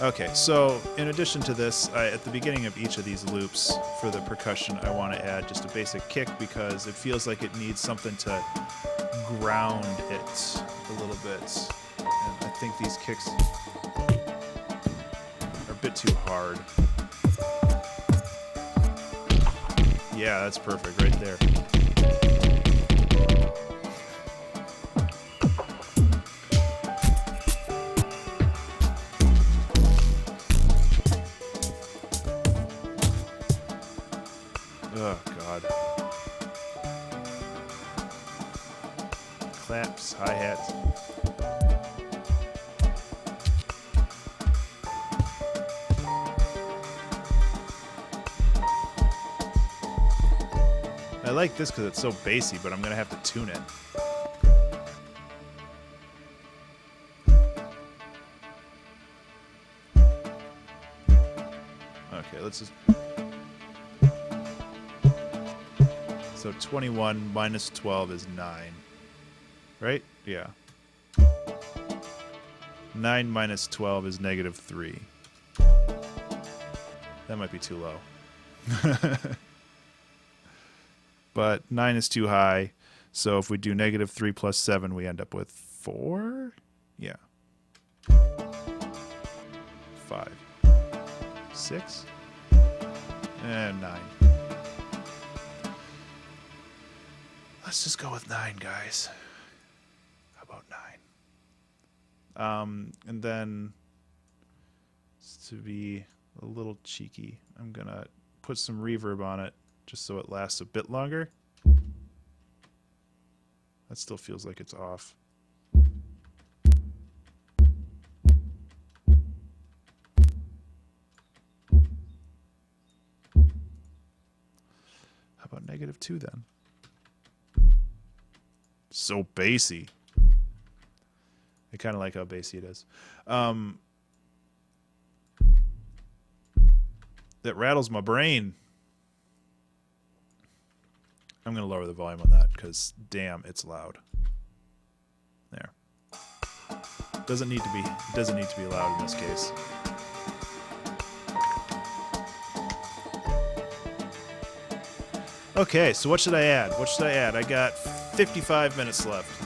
Okay, so in addition to this, at the beginning of each of these loops for the percussion, I want to add just a basic kick because it feels like it needs something to ground it a little bit. And I think these kicks are a bit too hard. Yeah, that's perfect right there. Oh, God. Claps, hi-hats. I like this because it's so bassy, but I'm going to have to tune it. Okay, let's just... So 21 minus 12 is 9. Right? Yeah. 9 minus 12 is negative 3. That might be too low. But 9 is too high. So if we do negative 3 plus 7, we end up with 4? Yeah. 5. 6? And 9. Let's just go with 9, guys. How about 9? And then, to be a little cheeky, I'm going to put some reverb on it just so it lasts a bit longer. That still feels like it's off. How about negative 2 then? So bassy. I kind of like how bassy it is. That rattles my brain. I'm going to lower the volume on that because, damn, it's loud. There. Doesn't need to be loud in this case. Okay, so what should I add? What should I add? I got 55 minutes left.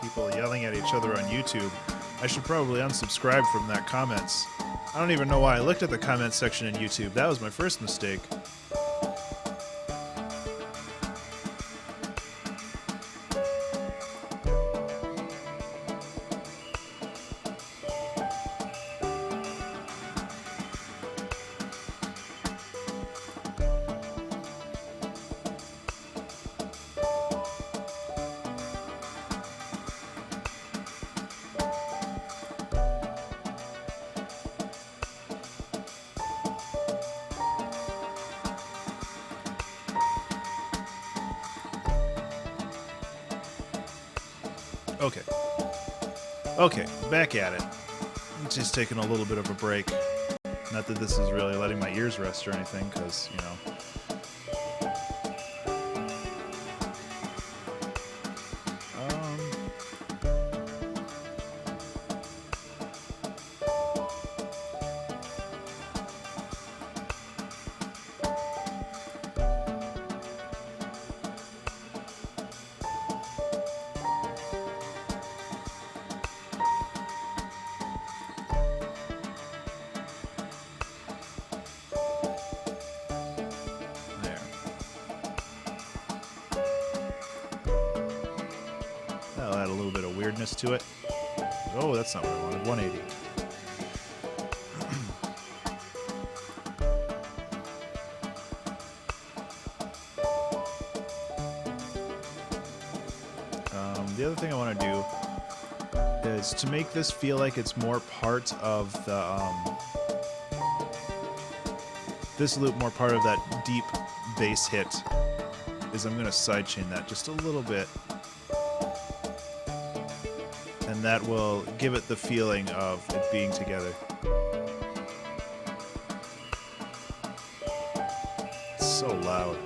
People yelling at each other on YouTube. I should probably unsubscribe from that comments. I don't even know why I looked at the comments section in YouTube. That was my first mistake. Okay. Okay, back at it. Just taking a little bit of a break. Not that this is really letting my ears rest or anything, because, you know. weirdness to it. Oh, that's not what I wanted. 180. The other thing I want to do is to make this feel like it's more part of the this loop, more part of that deep bass hit, is I'm going to sidechain that just a little bit, and that will give it the feeling of it being together. It's so loud.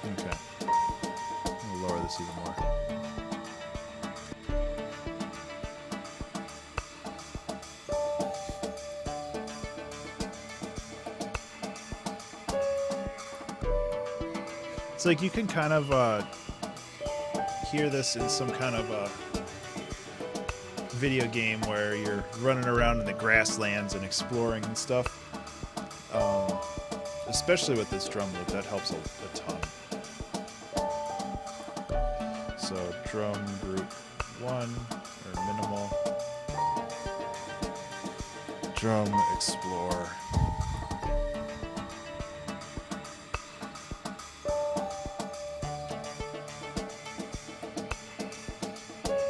Okay. I'll lower this even more. It's like you can kind of hear this in some kind of a video game where you're running around in the grasslands and exploring and stuff. Especially with this drum loop, that helps a ton. So drum group 1, or minimal. Drum explore.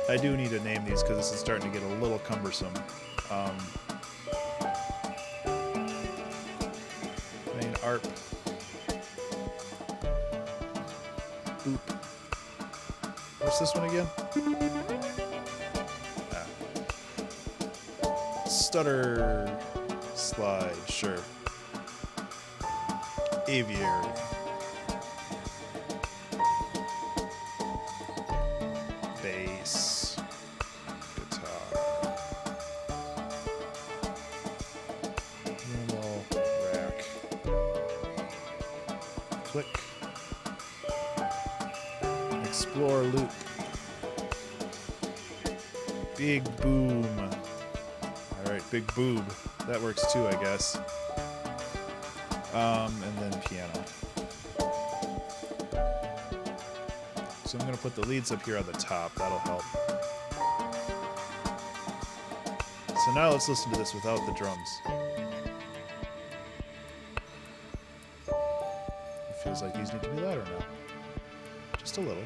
I do need to name these because this is starting to get a little cumbersome. Main ARP. Boop. What's this one again? Stutter slide, sure. Aviary. Bass. Guitar. Normal. Rack. Click. Explore loop. Big boom. Alright, big boob. That works too, I guess. And then piano. So I'm going to put the leads up here on the top. That'll help. So now let's listen to this without the drums. It feels like these need to be louder now. Just a little.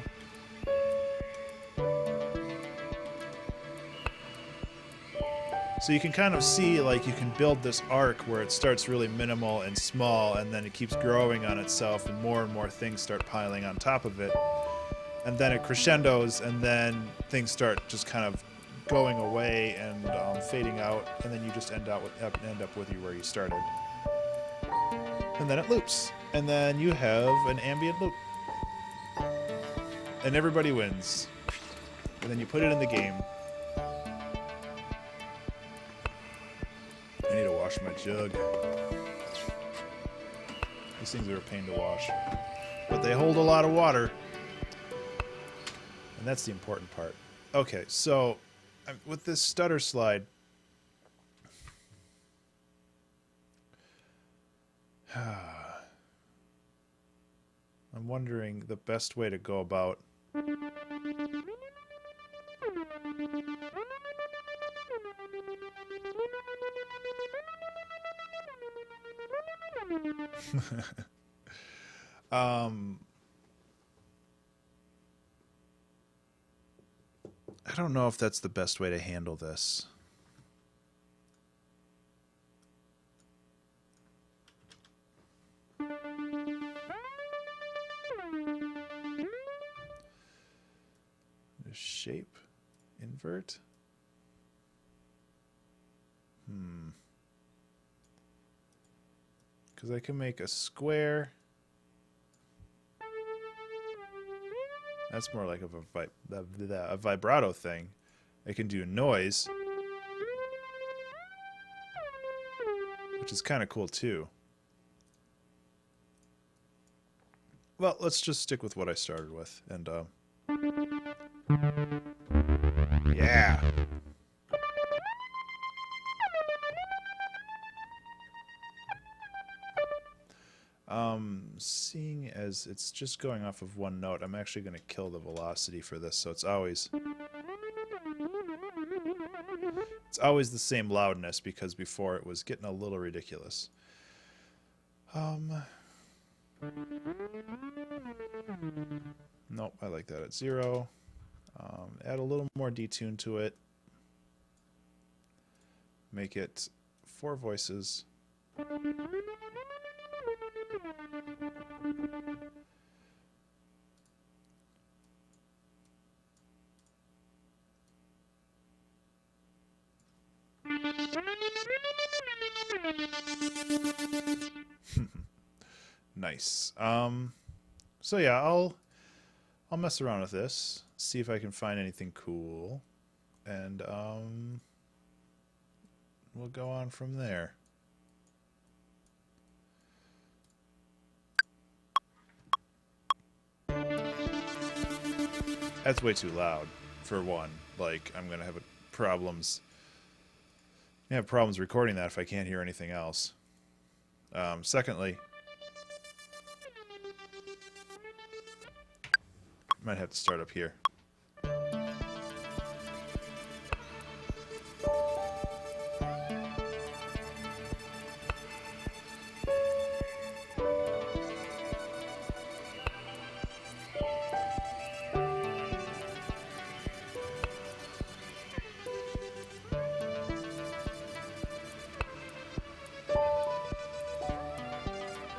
So you can kind of see, like, you can build this arc where it starts really minimal and small, and then it keeps growing on itself, and more things start piling on top of it. And then it crescendos, and then things start just kind of going away and fading out, and then you just end up with where you started. And then it loops, and then you have an ambient loop. And everybody wins. And then you put it in the game. I need to wash my jug. These things are a pain to wash. But they hold a lot of water. And that's the important part. Okay, so with this stutter slide, I'm wondering the best way to go about I don't know if that's the best way to handle this. Shape, invert. Because I can make a square. That's more like a vibrato thing. I can do noise, which is kind of cool too. Well, let's just stick with what I started with. And, yeah. Seeing as it's just going off of one note, I'm actually going to kill the velocity for this, so it's always the same loudness, because before it was getting a little ridiculous. Nope, I like that at 0. Add a little more detune to it. Make it 4 voices. Nice. So yeah, I'll mess around with this, see if I can find anything cool, and we'll go on from there. That's way too loud, for one. Like, I'm gonna have problems. I have problems recording that if I can't hear anything else. Secondly, might have to start up here.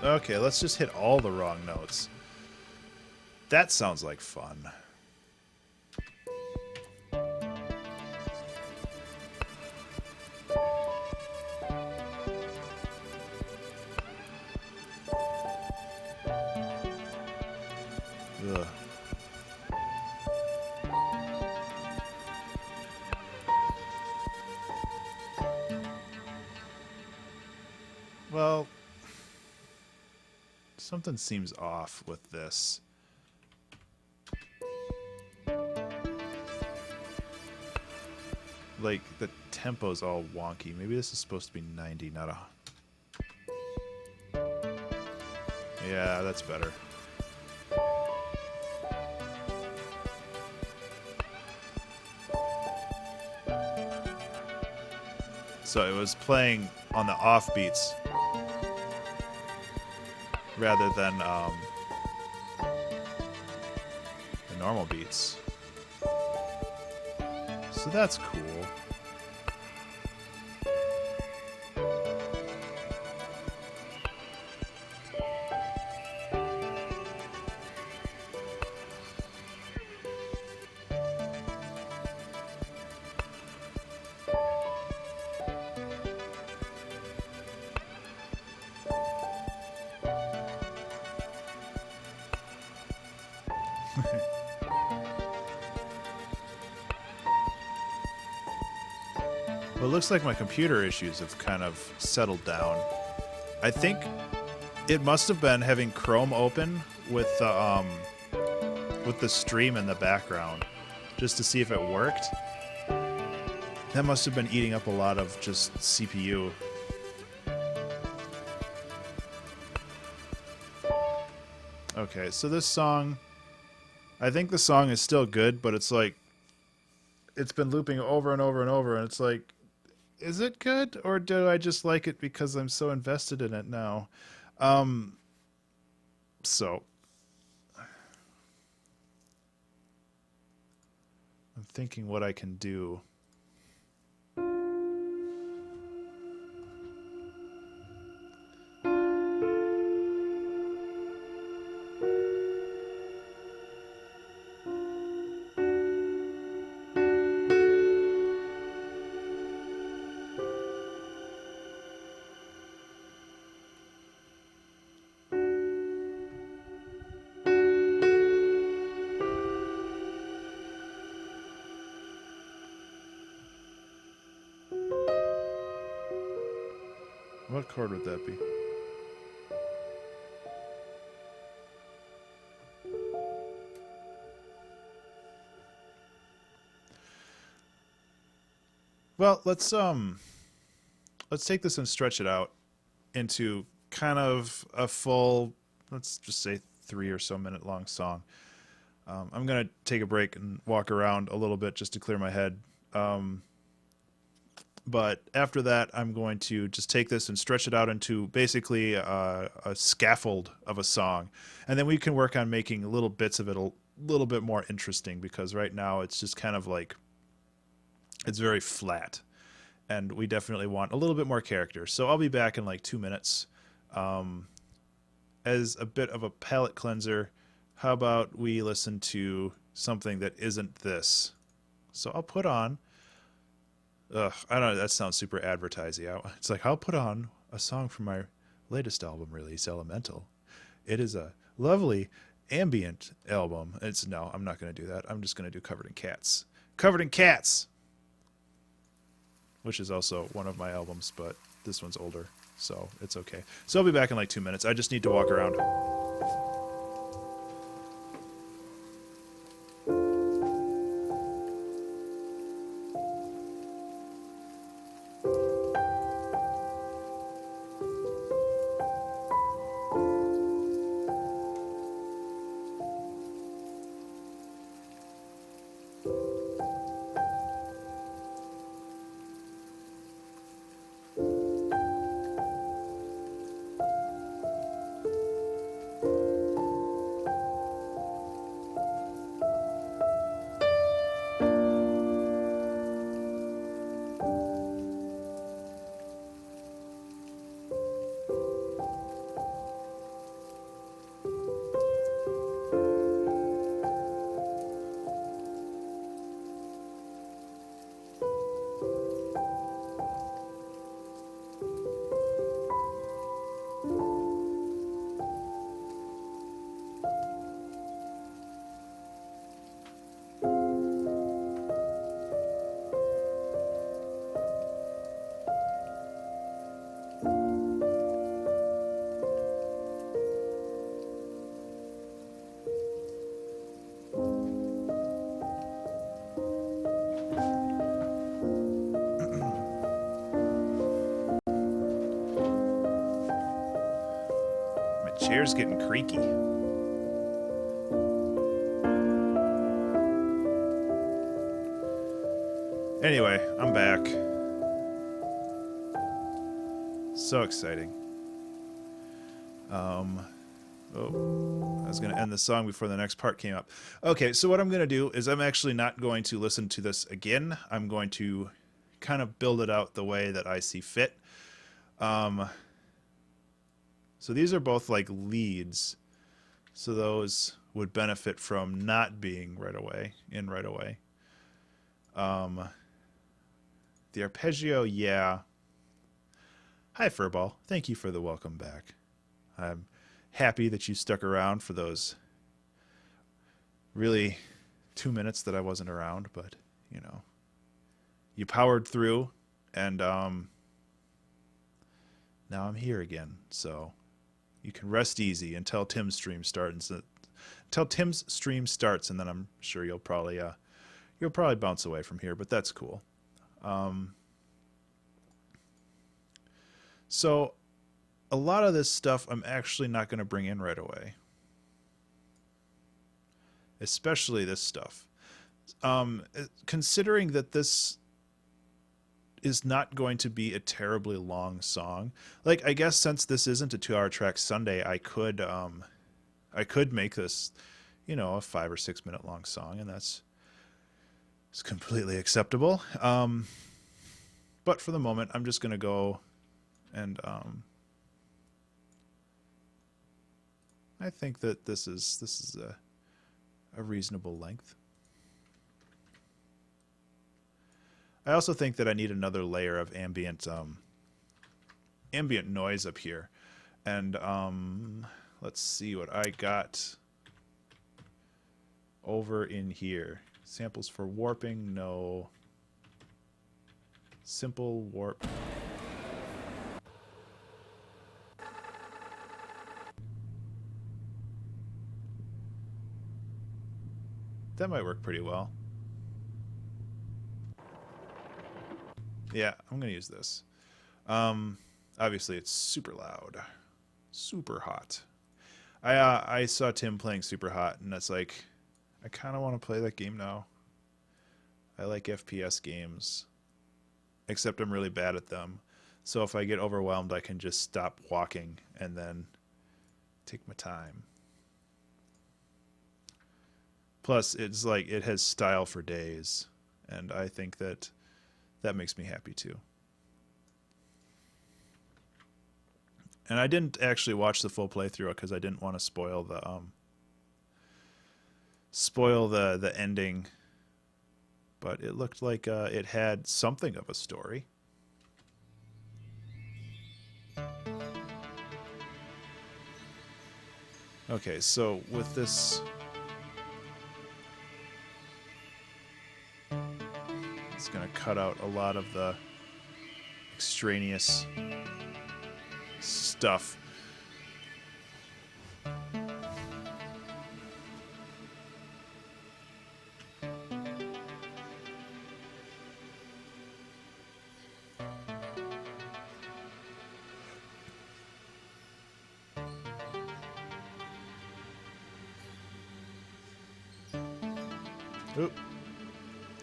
Okay, let's just hit all the wrong notes. That sounds like fun. Ugh. Well, something seems off with this. Like, the tempo's all wonky. Maybe this is supposed to be 90, not a... Yeah, that's better. So it was playing on the off beats rather than the normal beats. So that's cool. Well, it looks like my computer issues have kind of settled down. I think it must have been having Chrome open with the stream in the background, just to see if it worked. That must have been eating up a lot of just CPU. Okay, so this song, I think the song is still good, but it's like, it's been looping over and over and over, and it's like, is it good, or do I just like it because I'm so invested in it now? So I'm thinking what I can do. What chord would that be? Well, let's take this and stretch it out into kind of a full, let's just say 3 or so minute long song. I'm gonna take a break and walk around a little bit just to clear my head. Um, but after that, I'm going to just take this and stretch it out into basically a scaffold of a song, and then we can work on making little bits of it a little bit more interesting because right now it's just kind of like it's very flat, and we definitely want a little bit more character. So I'll be back in like 2 minutes. Um, as a bit of a palate cleanser, how about we listen to something that isn't this? So I'll put on. I don't know. That sounds super advertising. It's like I'll put on a song from my latest album release, Elemental. It is a lovely ambient album. It's no, I'm not going to do that. I'm just going to do Covered in Cats. Covered in Cats, which is also one of my albums, but this one's older, so it's okay. So I'll be back in like 2 minutes. I just need to walk around. My chair's getting creaky. Anyway, I'm back. So exciting. Um, oh, I was going to end the song before the next part came up. Okay, so what I'm going to do is I'm actually not going to listen to this again. I'm going to kind of build it out the way that I see fit. Um, so these are both like leads. So those would benefit from not being right away, in right away. The arpeggio, yeah. Hi, Furball. Thank you for the welcome back. I'm happy that you stuck around for those really 2 minutes that I wasn't around, but you know, you powered through, and now I'm here again. So you can rest easy until Tim's stream starts. Until Tim's stream starts, and then I'm sure you'll probably bounce away from here, but that's cool. So a lot of this stuff I'm actually not going to bring in right away, especially this stuff. Considering that this is not going to be a terribly long song, like I guess since this isn't a 2-hour track Sunday, I could make this, a 5 or 6 minute long song, and it's completely acceptable. But for the moment, I'm just going to go and I think that this is a reasonable length. I also think that I need another layer of ambient noise up here, and let's see what I got over in here. Samples for warping, no. Simple warp. That might work pretty well. Yeah, I'm going to use this. Obviously, it's super loud. Super hot. I saw Tim playing Super Hot, and it's like, I kind of want to play that game now. I like FPS games, except I'm really bad at them. So if I get overwhelmed, I can just stop walking and then take my time. Plus, it's like it has style for days, and I think that makes me happy too. And I didn't actually watch the full playthrough because I didn't want to spoil the ending, but it looked like it had something of a story. Okay, so with this, it's going to cut out a lot of the extraneous stuff. Oop.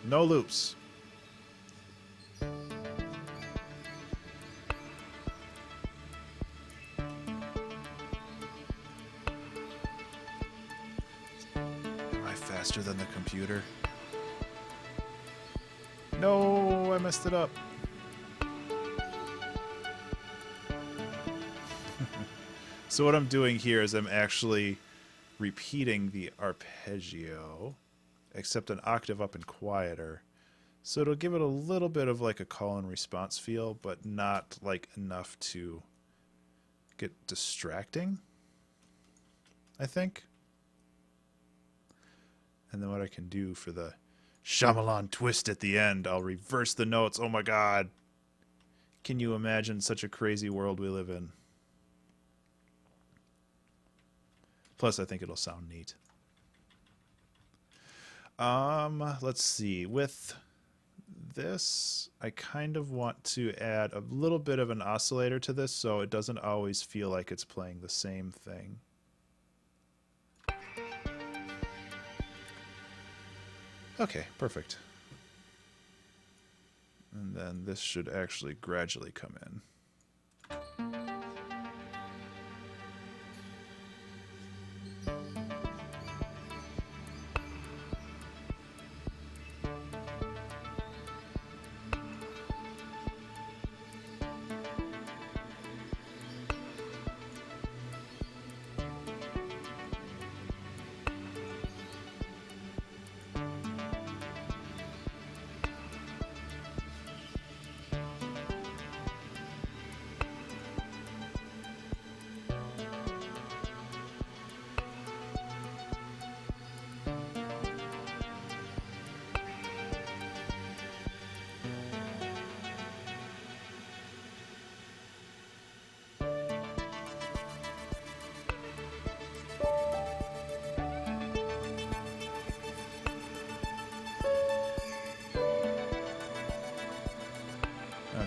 No loops. Am I faster than the computer? No, I messed it up. So what I'm doing here is I'm actually repeating the arpeggio, except an octave up and quieter. So it'll give it a little bit of like a call and response feel, but not like enough to get distracting, I think. And then what I can do for the Shyamalan twist at the end, I'll reverse the notes. Oh my god. Can you imagine such a crazy world we live in? Plus, I think it'll sound neat. Let's see. With this, I kind of want to add a little bit of an oscillator to this so it doesn't always feel like it's playing the same thing. Okay, perfect. And then this should actually gradually come in.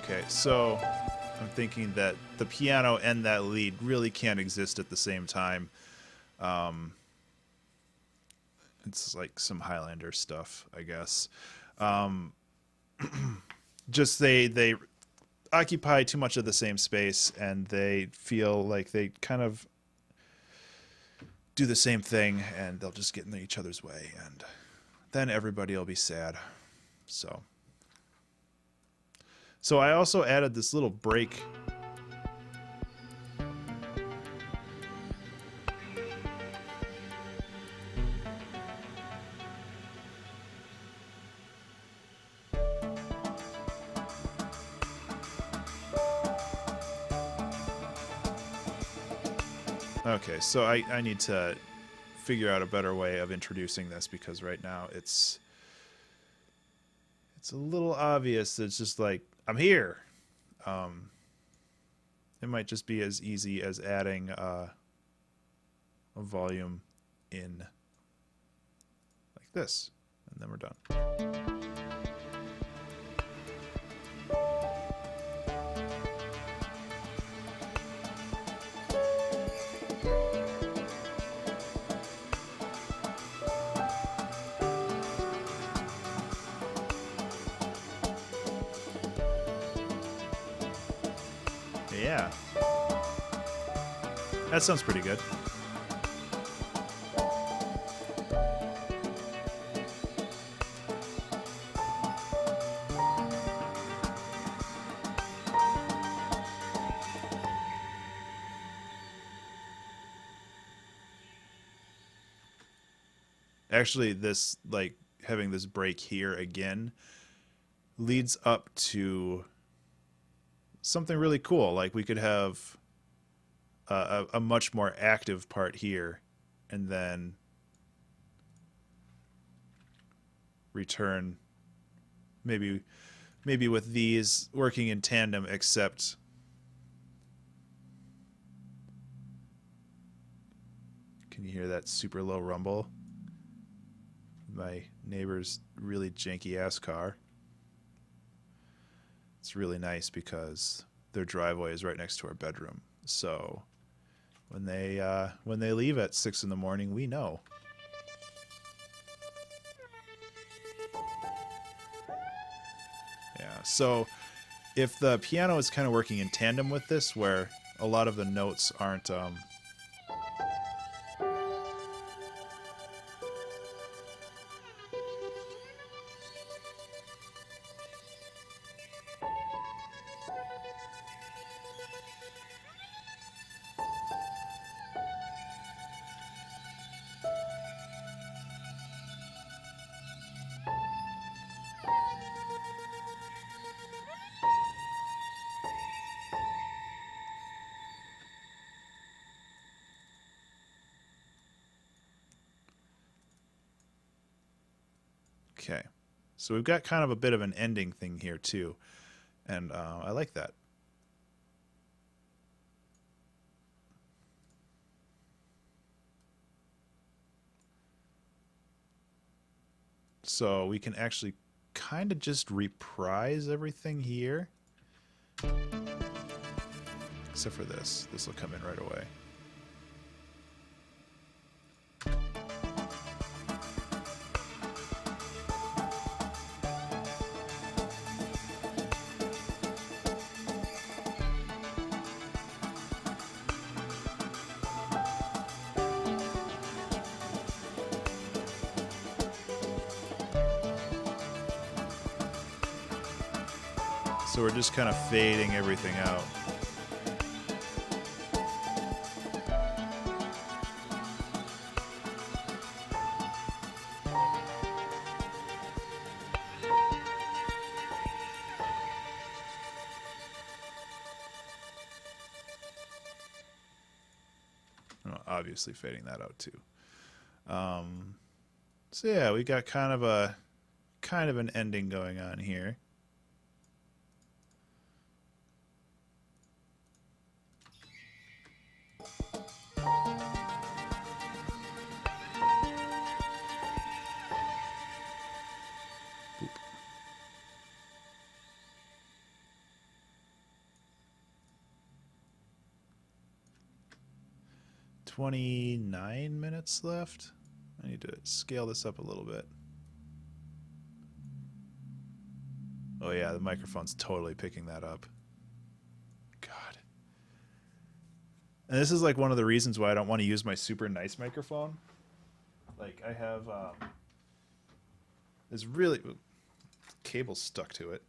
Okay, so I'm thinking that the piano and that lead really can't exist at the same time. It's like some Highlander stuff, I guess. Just they occupy too much of the same space, and they feel like they kind of do the same thing, and they'll just get in each other's way, and then everybody will be sad. So I also added this little break. Okay, so I need to figure out a better way of introducing this because right now it's a little obvious. It's just like, I'm here. It might just be as easy as adding a volume in like this, and then we're done. Yeah. That sounds pretty good. Actually, this, like, having this break here again leads up to something really cool. Like, we could have a much more active part here and then return maybe with these working in tandem, except can you hear that super low rumble? My neighbor's really janky ass car. It's really nice because their driveway is right next to our bedroom. So when they leave at 6 in the morning, we know. Yeah. So if the piano is kind of working in tandem with this, where a lot of the notes aren't okay. So we've got kind of a bit of an ending thing here too, and I like that. So we can actually kind of just reprise everything here. Except for this. This will come in right away. So we're just kind of fading everything out. Obviously fading that out too. So yeah, we got kind of an ending going on here. Boop. 29 minutes left. I need to scale this up a little bit. Oh yeah, the microphone's totally picking that up. God. And this is like one of the reasons why I don't want to use my super nice microphone. Like I have this really cable stuck to it.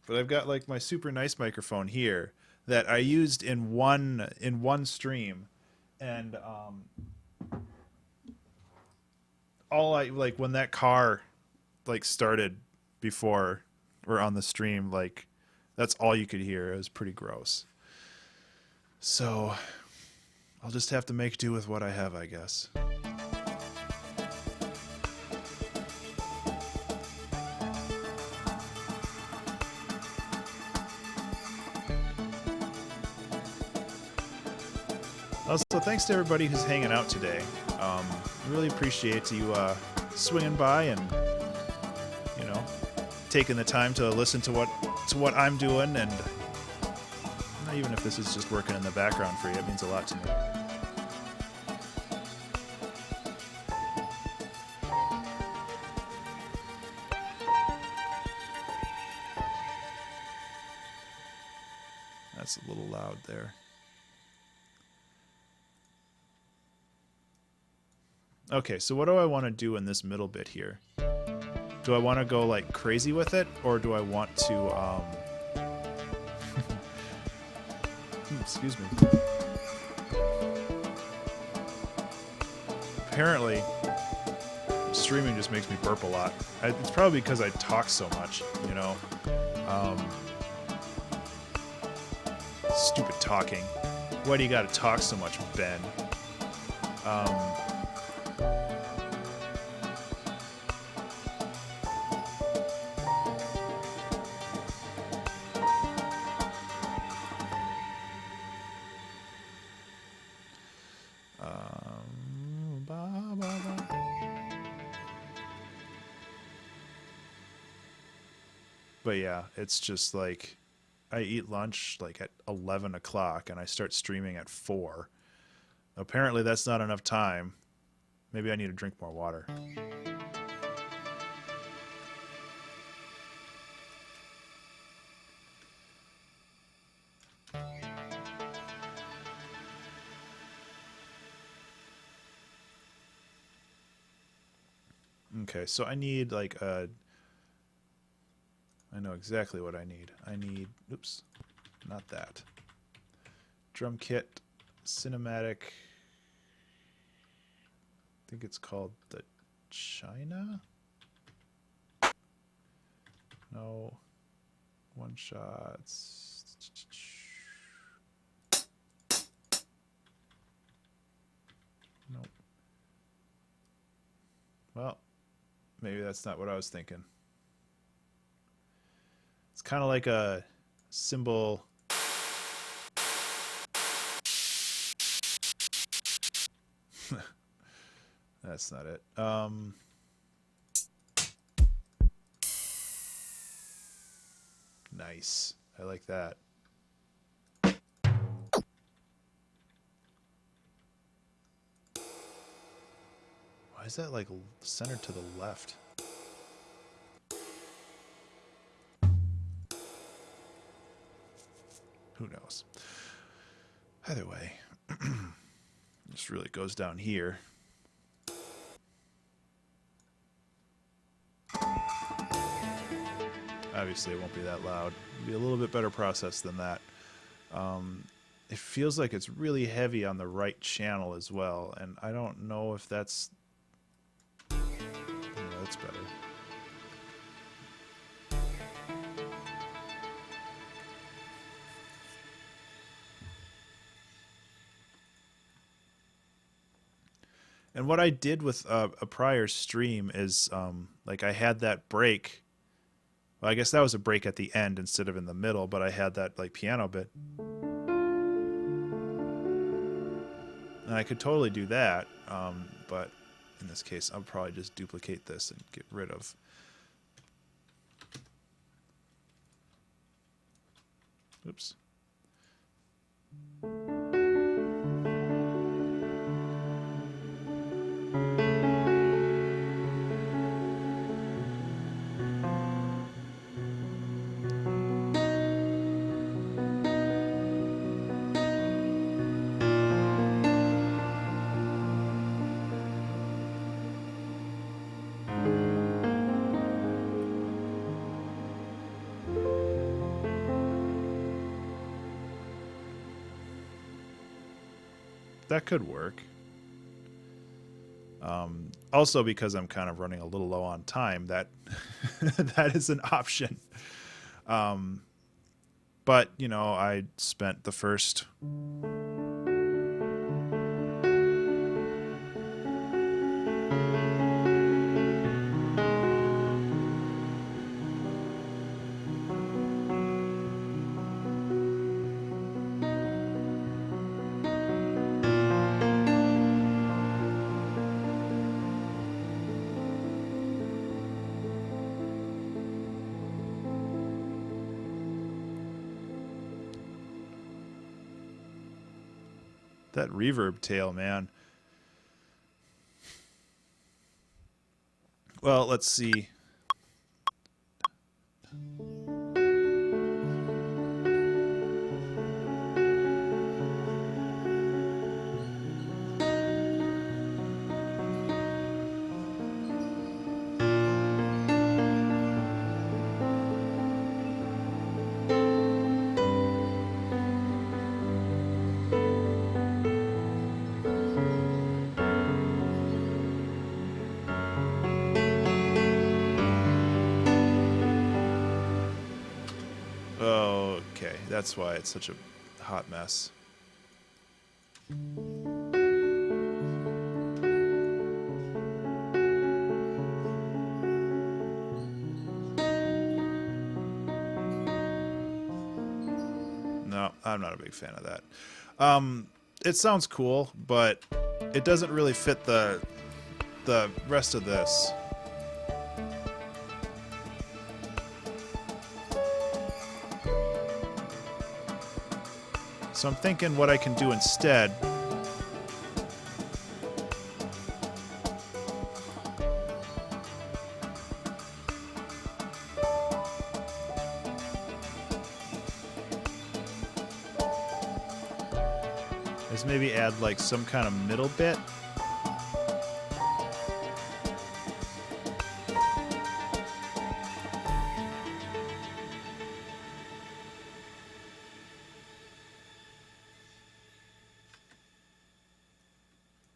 But I've got like my super nice microphone here that I used in one stream, and all I like when that car like started before or on the stream, like that's all you could hear. It was pretty gross. So I'll just have to make do with what I have, I guess. Also, thanks to everybody who's hanging out today. Really appreciate you swinging by and taking the time to listen to what I'm doing, and even if this is just working in the background for you, it means a lot to me. That's a little loud there. Okay, so what do I want to do in this middle bit here? Do I want to go like crazy with it, or do I want to excuse me. Apparently, streaming just makes me burp a lot. It's probably because I talk so much, you know. Stupid talking. Why do you gotta talk so much, Ben? But yeah, it's just like I eat lunch like at 11 o'clock and I start streaming at 4. Apparently that's not enough time. Maybe I need to drink more water. Okay, so I need like a... I know exactly what I need. I need... Oops. Not that. Drum kit. Cinematic. I think it's called the China? No. One shots. Nope. Well, maybe that's not what I was thinking. It's kind of like a symbol. That's not it. Nice. I like that. Why is that like centered to the left? Who knows? Either way, this really goes down here. Obviously, it won't be that loud. It'll be a little bit better process than that. It feels like it's really heavy on the right channel as well, and I don't know if that's... Yeah, that's better. And what I did with a prior stream is, like, I had that break. Well, I guess that was a break at the end instead of in the middle, but I had that, like, piano bit. And I could totally do that, but in this case, I'll probably just duplicate this and get rid of... Oops. That could work. Also, because I'm kind of running a little low on time, that that is an option. But, you know, I spent the first... That reverb tail, man. Well, let's see. Okay, that's why it's such a hot mess. No, I'm not a big fan of that. It sounds cool, but it doesn't really fit the rest of this. So I'm thinking what I can do instead is maybe add like some kind of middle bit.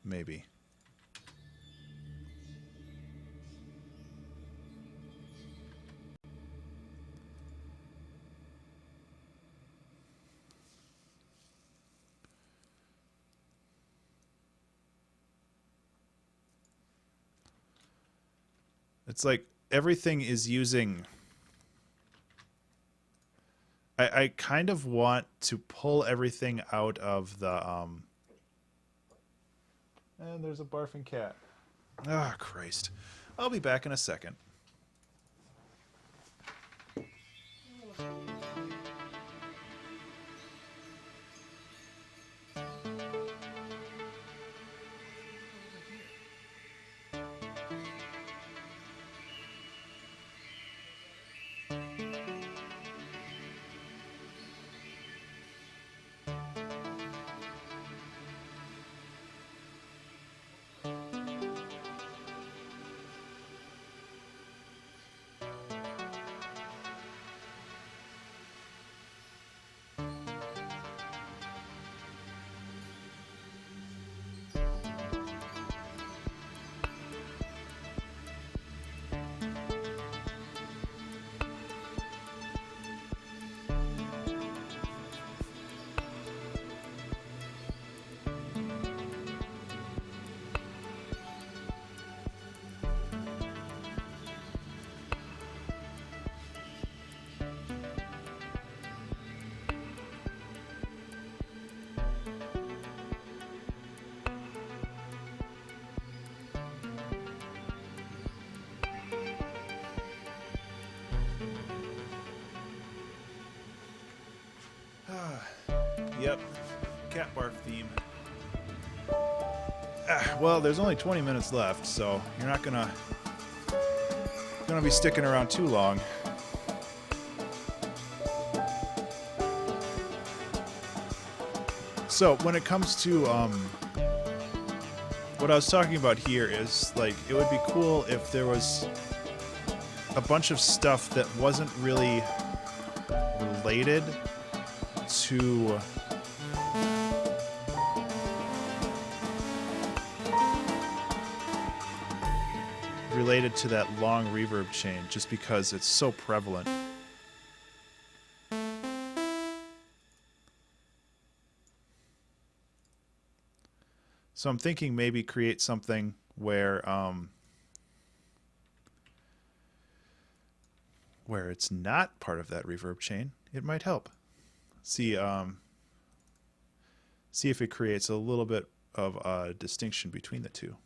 Maybe. It's like everything is using... I kind of want to pull everything out of the... And there's a barfing cat. Ah, Christ. I'll be back in a second. Yep. Cat barf theme. Well, there's only 20 minutes left, so you're not gonna be sticking around too long. So when it comes to what I was talking about here is like it would be cool if there was a bunch of stuff that wasn't really related to that long reverb chain, just because it's so prevalent. So I'm thinking maybe create something where it's not part of that reverb chain. It might help. See if it creates a little bit of a distinction between the two.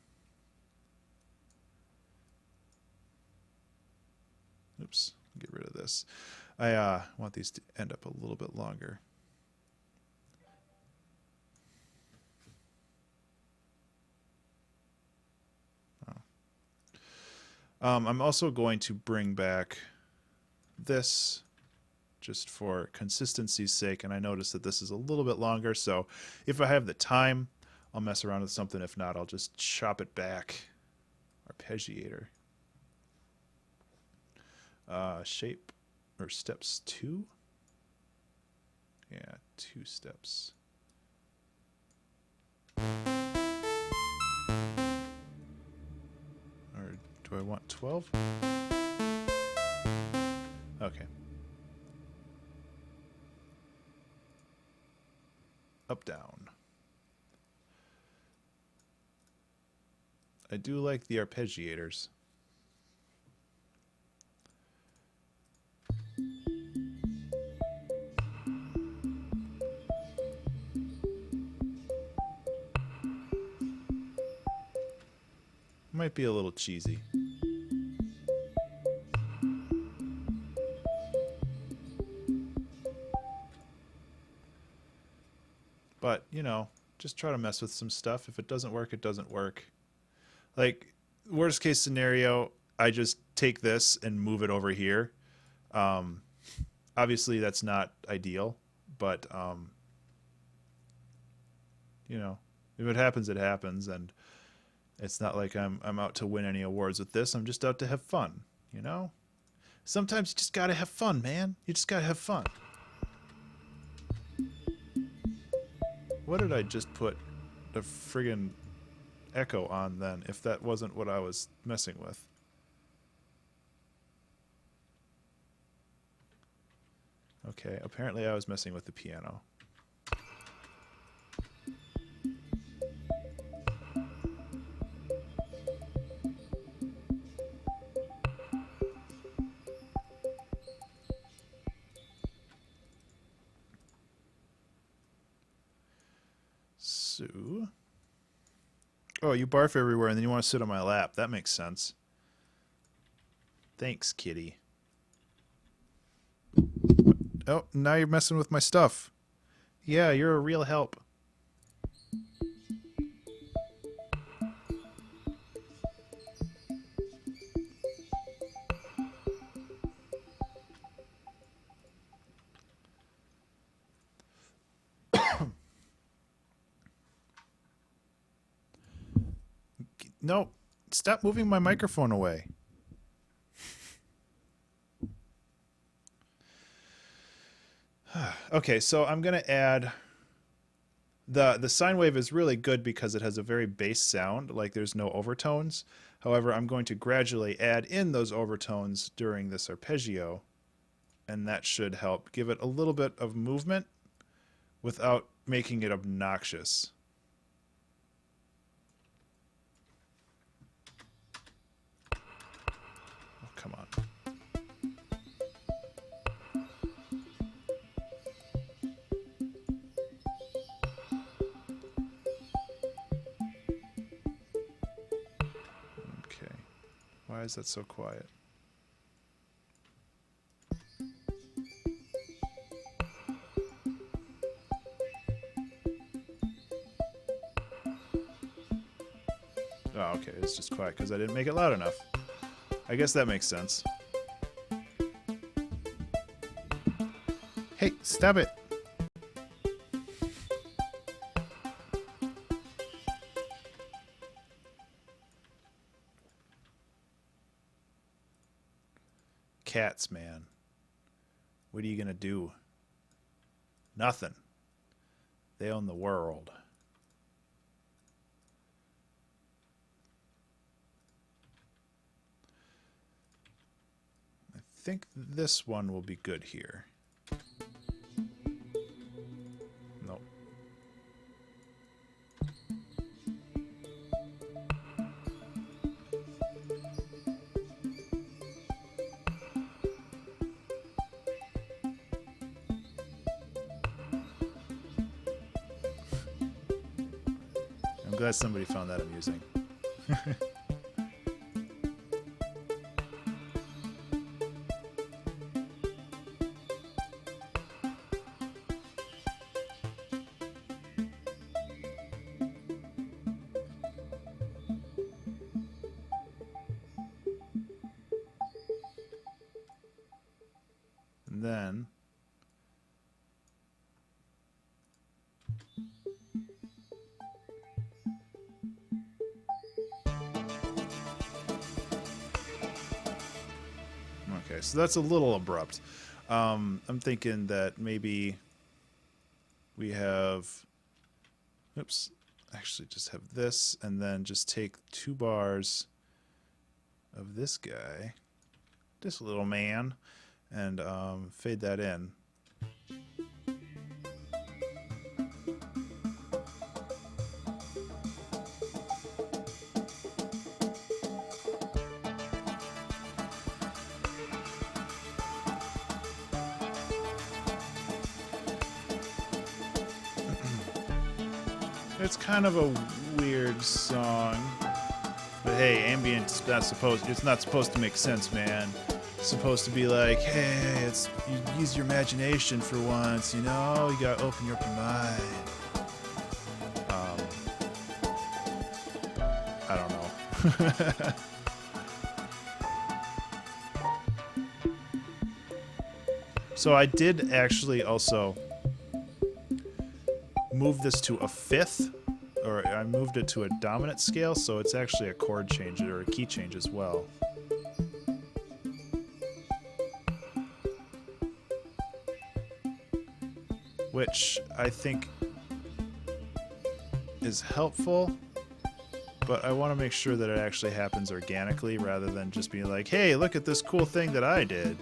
Oops, get rid of this. I want these to end up a little bit longer. I'm also going to bring back this just for consistency's sake, and I noticed that this is a little bit longer, so if I have the time, I'll mess around with something. If not, I'll just chop it back. Arpeggiator. Shape or steps 2? Yeah, 2 steps. Or do I want 12? Okay. Up, down. I do like the arpeggiators. Might be a little cheesy. But, you know, just try to mess with some stuff. If it doesn't work, it doesn't work. Like, worst case scenario, I just take this and move it over here. Obviously, that's not ideal, but, you know, if it happens, it happens. And it's not like I'm out to win any awards with this. I'm just out to have fun, you know? Sometimes you just gotta have fun, man. You just gotta have fun. What did I just put the friggin' echo on then, if that wasn't what I was messing with? Okay, apparently I was messing with the piano. So... Oh, you barf everywhere and then you want to sit on my lap. That makes sense. Thanks, kitty. Oh, now you're messing with my stuff. Yeah, you're a real help. No, stop moving my microphone away. Okay, so I'm going to add... The sine wave is really good because it has a very bass sound, like there's no overtones. However, I'm going to gradually add in those overtones during this arpeggio, and that should help give it a little bit of movement without making it obnoxious. Oh, come on. Okay. Why is that so quiet? Oh, okay. It's just quiet because I didn't make it loud enough. I guess that makes sense. Hey, stop it! Cats, man. What are you gonna do? Nothing. They own the world. I think this one will be good here. Nope. I'm glad somebody found that amusing. And then okay, so that's a little abrupt. I'm thinking that maybe we have, oops, actually just have this and then just take 2 bars of this guy, this little man, and fade that in. It's kind of a weird song. But hey, ambient's not supposed, it's not supposed to make sense, man. It's supposed to be like, hey, it's, you use your imagination for once, you know? You gotta open your mind. I don't know. So I did actually also move this to a fifth, or I moved it to a dominant scale, so it's actually a chord change or a key change as well. Which I think is helpful, but I want to make sure that it actually happens organically rather than just being like, hey, look at this cool thing that I did.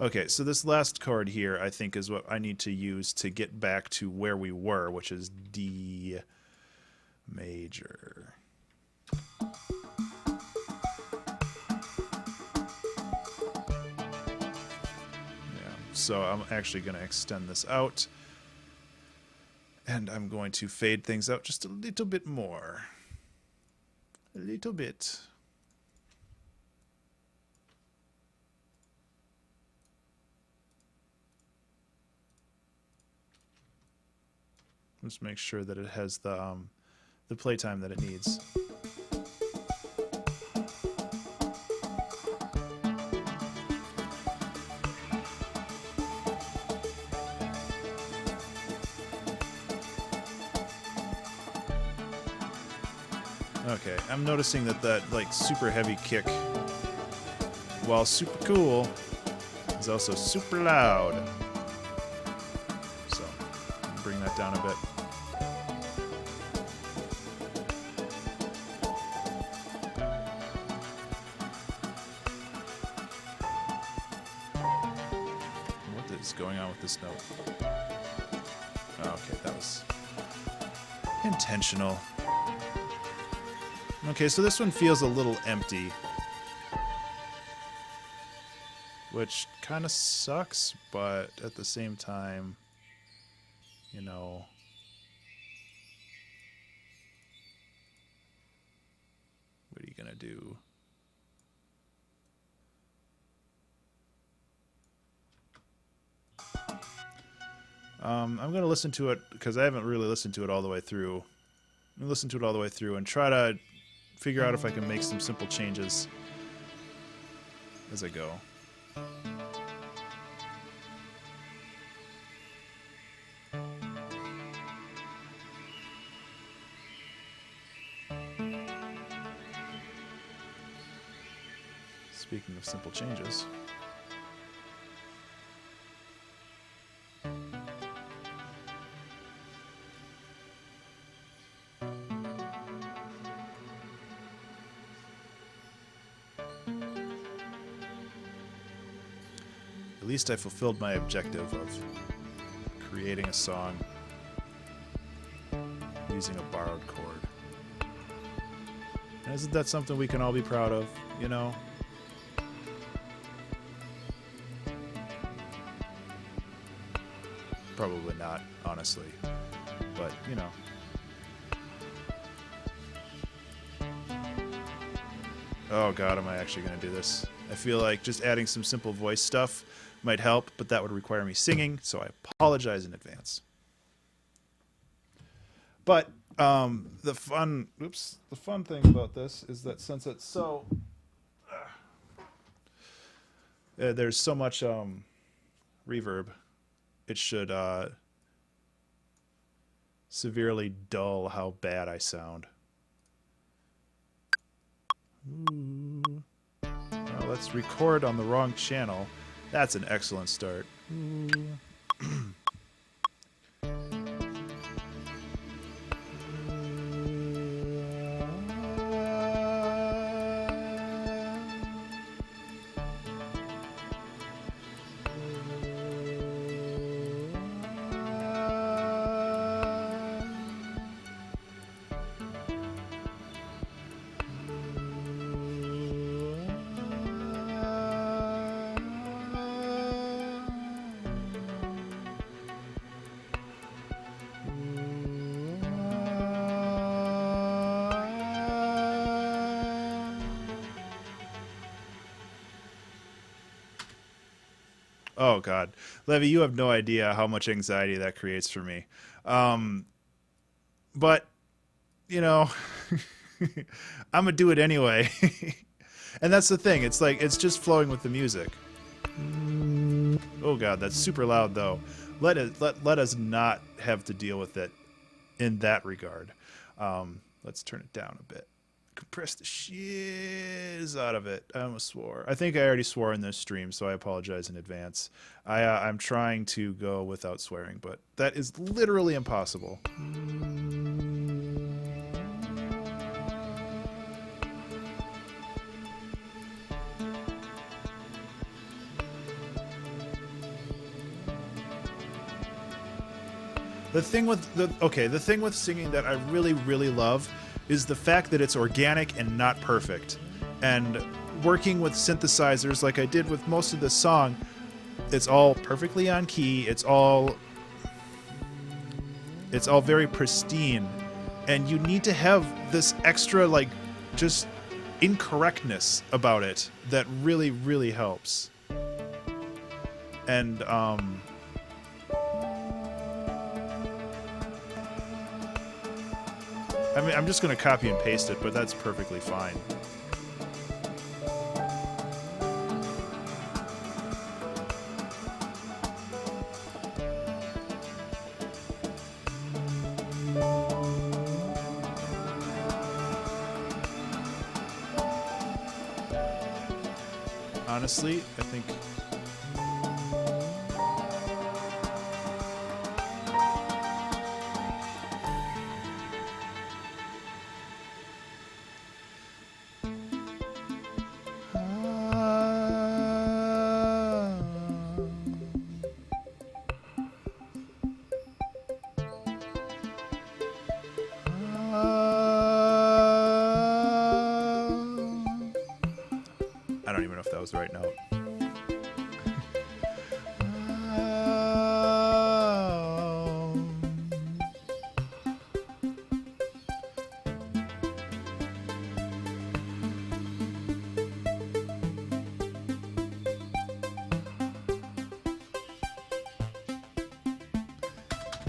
Okay, so this last chord here, I think, is what I need to use to get back to where we were, which is D major. Yeah, so I'm actually going to extend this out, and I'm going to fade things out just a little bit more. A little bit. Just make sure that it has the playtime that it needs. Okay, I'm noticing that like super heavy kick, while super cool, is also super loud. So, bring that down a bit. What is going on with this note? Okay, that was intentional. Okay, so this one feels a little empty, which kind of sucks, but at the same time, you know, what are you gonna do? I'm gonna listen to it because I haven't really listened to it all the way through. I'm gonna listen to it all the way through and try to figure out if I can make some simple changes as I go. Speaking of simple changes. At least I fulfilled my objective of creating a song using a borrowed chord. And isn't that something we can all be proud of, you know? Probably not, honestly. But, you know. Oh god, am I actually going to do this? I feel like just adding some simple voice stuff might help, but that would require me singing, so I apologize in advance. But the fun thing about this is that since it's so there's so much reverb, it should severely dull how bad I sound. Ooh. Well, let's record on the wrong channel. That's an excellent start. Oh God, Levy, you have no idea how much anxiety that creates for me. Um, but you know, I'm gonna do it anyway. And that's the thing. It's like it's just flowing with the music. Oh God, that's super loud though. Let us not have to deal with it in that regard. Let's turn it down a bit. Compress the shiz out of it. I almost swore. I think I already swore in this stream, so I apologize in advance. I'm trying to go without swearing, but that is literally impossible. The thing with singing that I really, really love is the fact that it's organic and not perfect. And working with synthesizers like I did with most of this song, it's all perfectly on key. It's all very pristine. And you need to have this extra, like, just incorrectness about it that really, really helps. And, I mean, I'm just going to copy and paste it, but that's perfectly fine. Honestly, I think... I don't even know if that was the right note.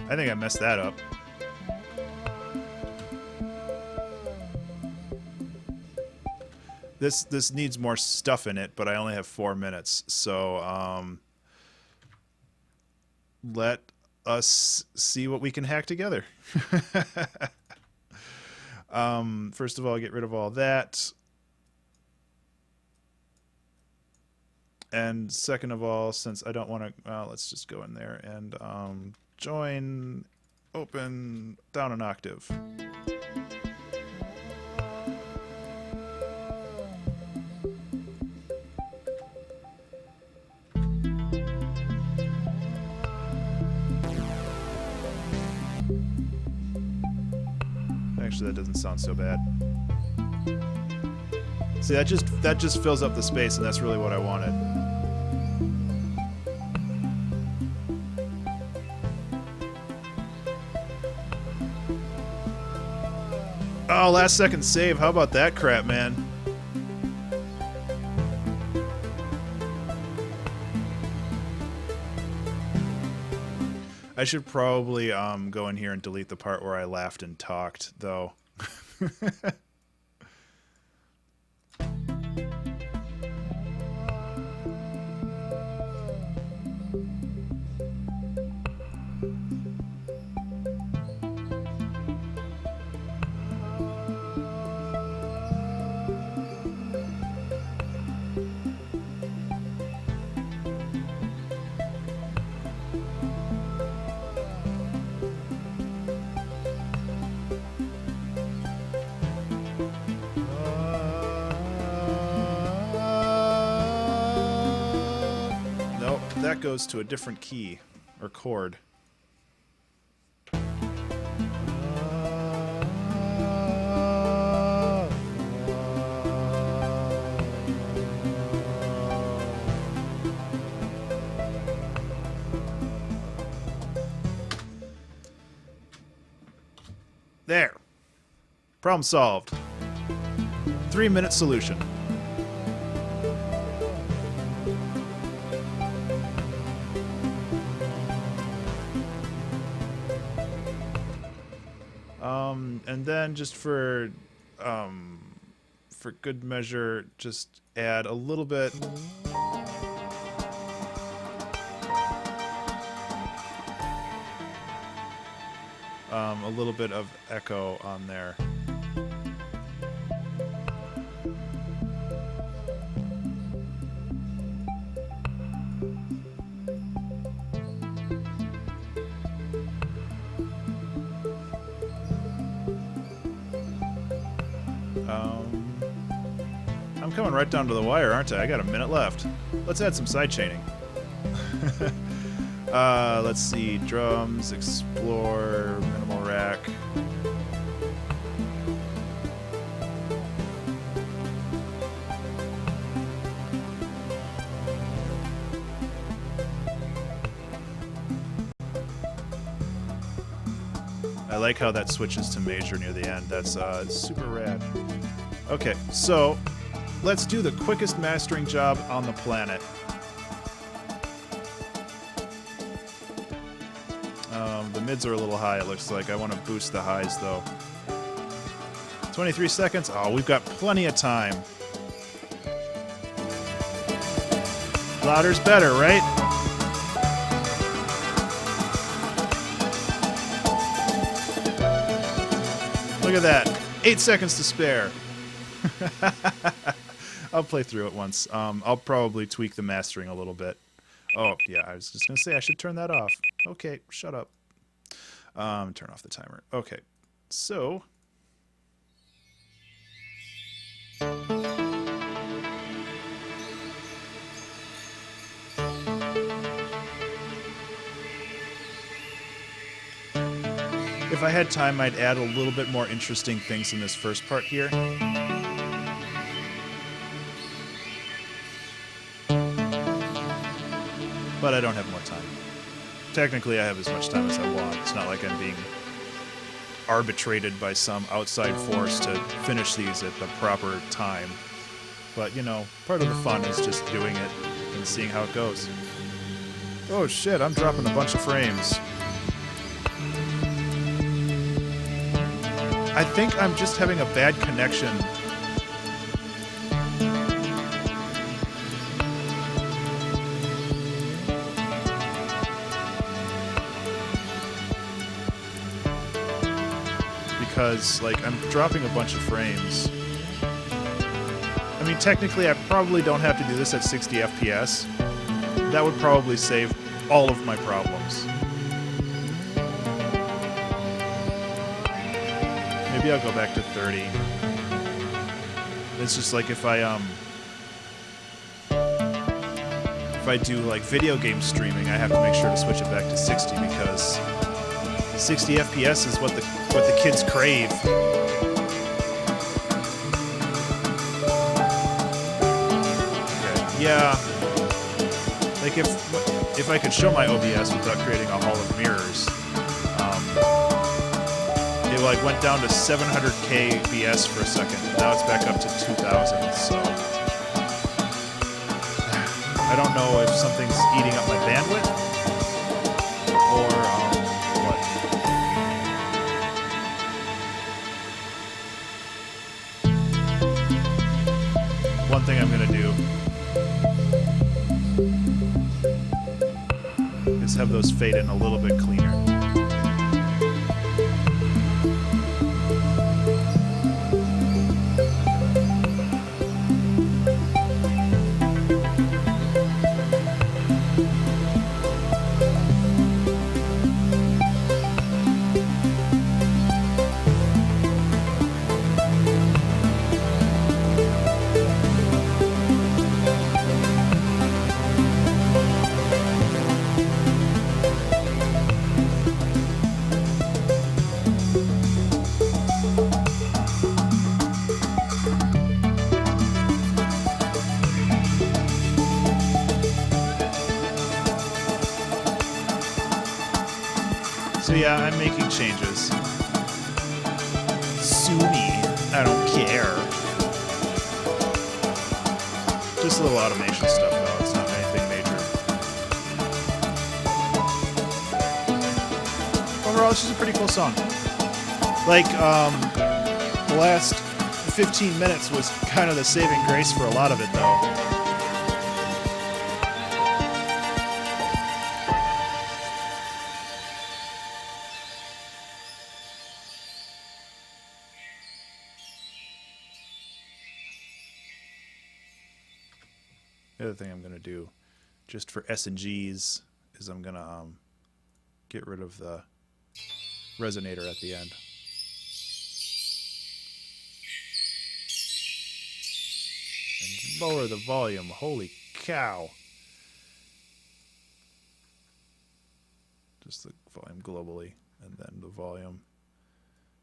I think I messed that up. This needs more stuff in it, but I only have 4 minutes, so let us see what we can hack together. First of all, get rid of all that. And second of all, since I don't want to, let's just go in there and join, open, down an octave. Actually, that doesn't sound so bad. See, that just fills up the space, and that's really what I wanted. Oh, last second save. How about that crap, man? I should probably go in here and delete the part where I laughed and talked, though. That goes to a different key or chord. There. Problem solved. 3-minute solution. And then just for good measure, just add a little bit. A little bit of echo on there. I'm coming right down to the wire, aren't I? I got a minute left. Let's add some side chaining. Let's see. Drums, explore, minimal rack. I like how that switches to major near the end. That's super rad. Okay, so let's do the quickest mastering job on the planet. The mids are a little high, it looks like. I want to boost the highs, though. 23 seconds. Oh, we've got plenty of time. Louder's better, right? Look at that. 8 seconds to spare. I'll play through it once. I'll probably tweak the mastering a little bit. Oh, yeah, I was just going to say I should turn that off. Okay, shut up. Turn off the timer. Okay, so... If I had time, I'd add a little bit more interesting things in this first part here. But I don't have more time. Technically, I have as much time as I want. It's not like I'm being arbitrated by some outside force to finish these at the proper time. But, you know, part of the fun is just doing it and seeing how it goes. Oh shit, I'm dropping a bunch of frames. I think I'm just having a bad connection. Because, like, I'm dropping a bunch of frames. I mean, technically, I probably don't have to do this at 60 FPS. That would probably save all of my problems. Maybe I'll go back to 30. It's just like if I do like video game streaming, I have to make sure to switch it back to 60 because 60 FPS is what the kids crave. Okay. Yeah. Like if I could show my OBS without creating a hall of mirrors. It like went down to 700 kbps for a second. Now it's back up to 2,000. So I don't know if something's eating up my bandwidth or what. One thing I'm gonna do is have those fade in a little bit cleaner. So yeah, I'm making changes. Sue me. I don't care. Just a little automation stuff, though. It's not anything major. Overall, it's just a pretty cool song. Like, the last 15 minutes was kind of the saving grace for a lot of it, though. The other thing I'm going to do, just for S&Gs, is I'm going to get rid of the resonator at the end. And lower the volume. Holy cow. Just the volume globally, and then the volume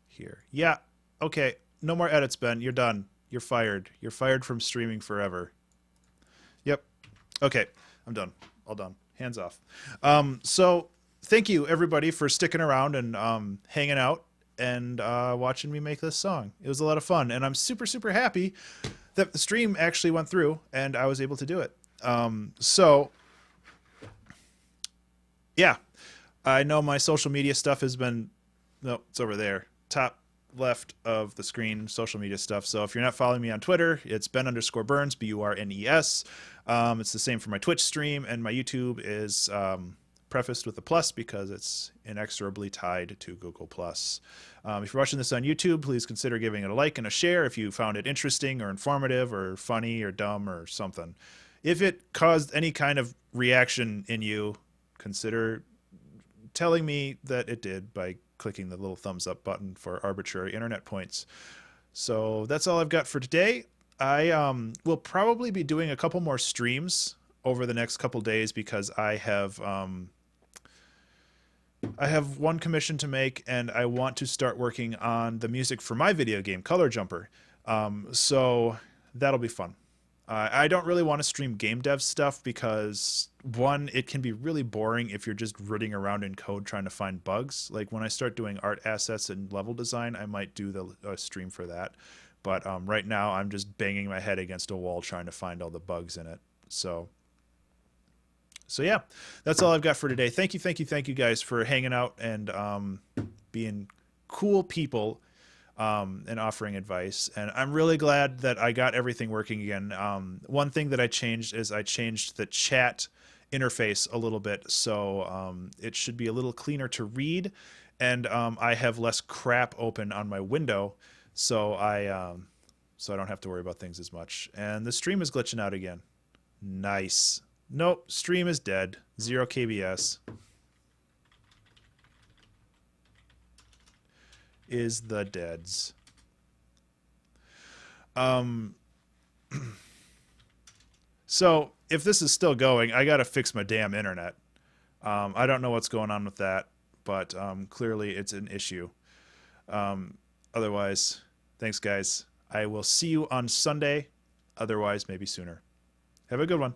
here. Yeah, okay. No more edits, Ben. You're done. You're fired. You're fired from streaming forever. Yep. Okay, I'm done. All done. Hands off. So thank you, everybody, for sticking around and hanging out and watching me make this song. It was a lot of fun, and I'm super, super happy that the stream actually went through and I was able to do it. So, yeah. I know my social media stuff has been... No, it's over there. Top left of the screen, social media stuff. So if you're not following me on Twitter, it's Ben_Burns, BURNES. It's the same for my Twitch stream, and my YouTube is prefaced with a plus because it's inexorably tied to Google+. If you're watching this on YouTube, please consider giving it a like and a share if you found it interesting or informative or funny or dumb or something. If it caused any kind of reaction in you, consider telling me that it did by clicking the little thumbs up button for arbitrary internet points. So that's all I've got for today. I will probably be doing a couple more streams over the next couple days because I have one commission to make, and I want to start working on the music for my video game, Color Jumper. So that'll be fun. I don't really want to stream game dev stuff because, one, it can be really boring if you're just rooting around in code trying to find bugs. Like when I start doing art assets and level design, I might do the stream for that. But right now, I'm just banging my head against a wall trying to find all the bugs in it. So yeah, that's all I've got for today. Thank you guys for hanging out and being cool people. And offering advice. And I'm really glad that I got everything working again. One thing that I changed is I changed the chat interface a little bit, so it should be a little cleaner to read, and I have less crap open on my window, so I don't have to worry about things as much. And the stream is glitching out again. Nice. Nope, stream is dead. 0 KBS. Is the deads. So if this is still going, I gotta fix my damn internet. I don't know what's going on with that, but clearly it's an issue. Otherwise, thanks guys. I will see you on Sunday. Otherwise, maybe sooner. Have a good one.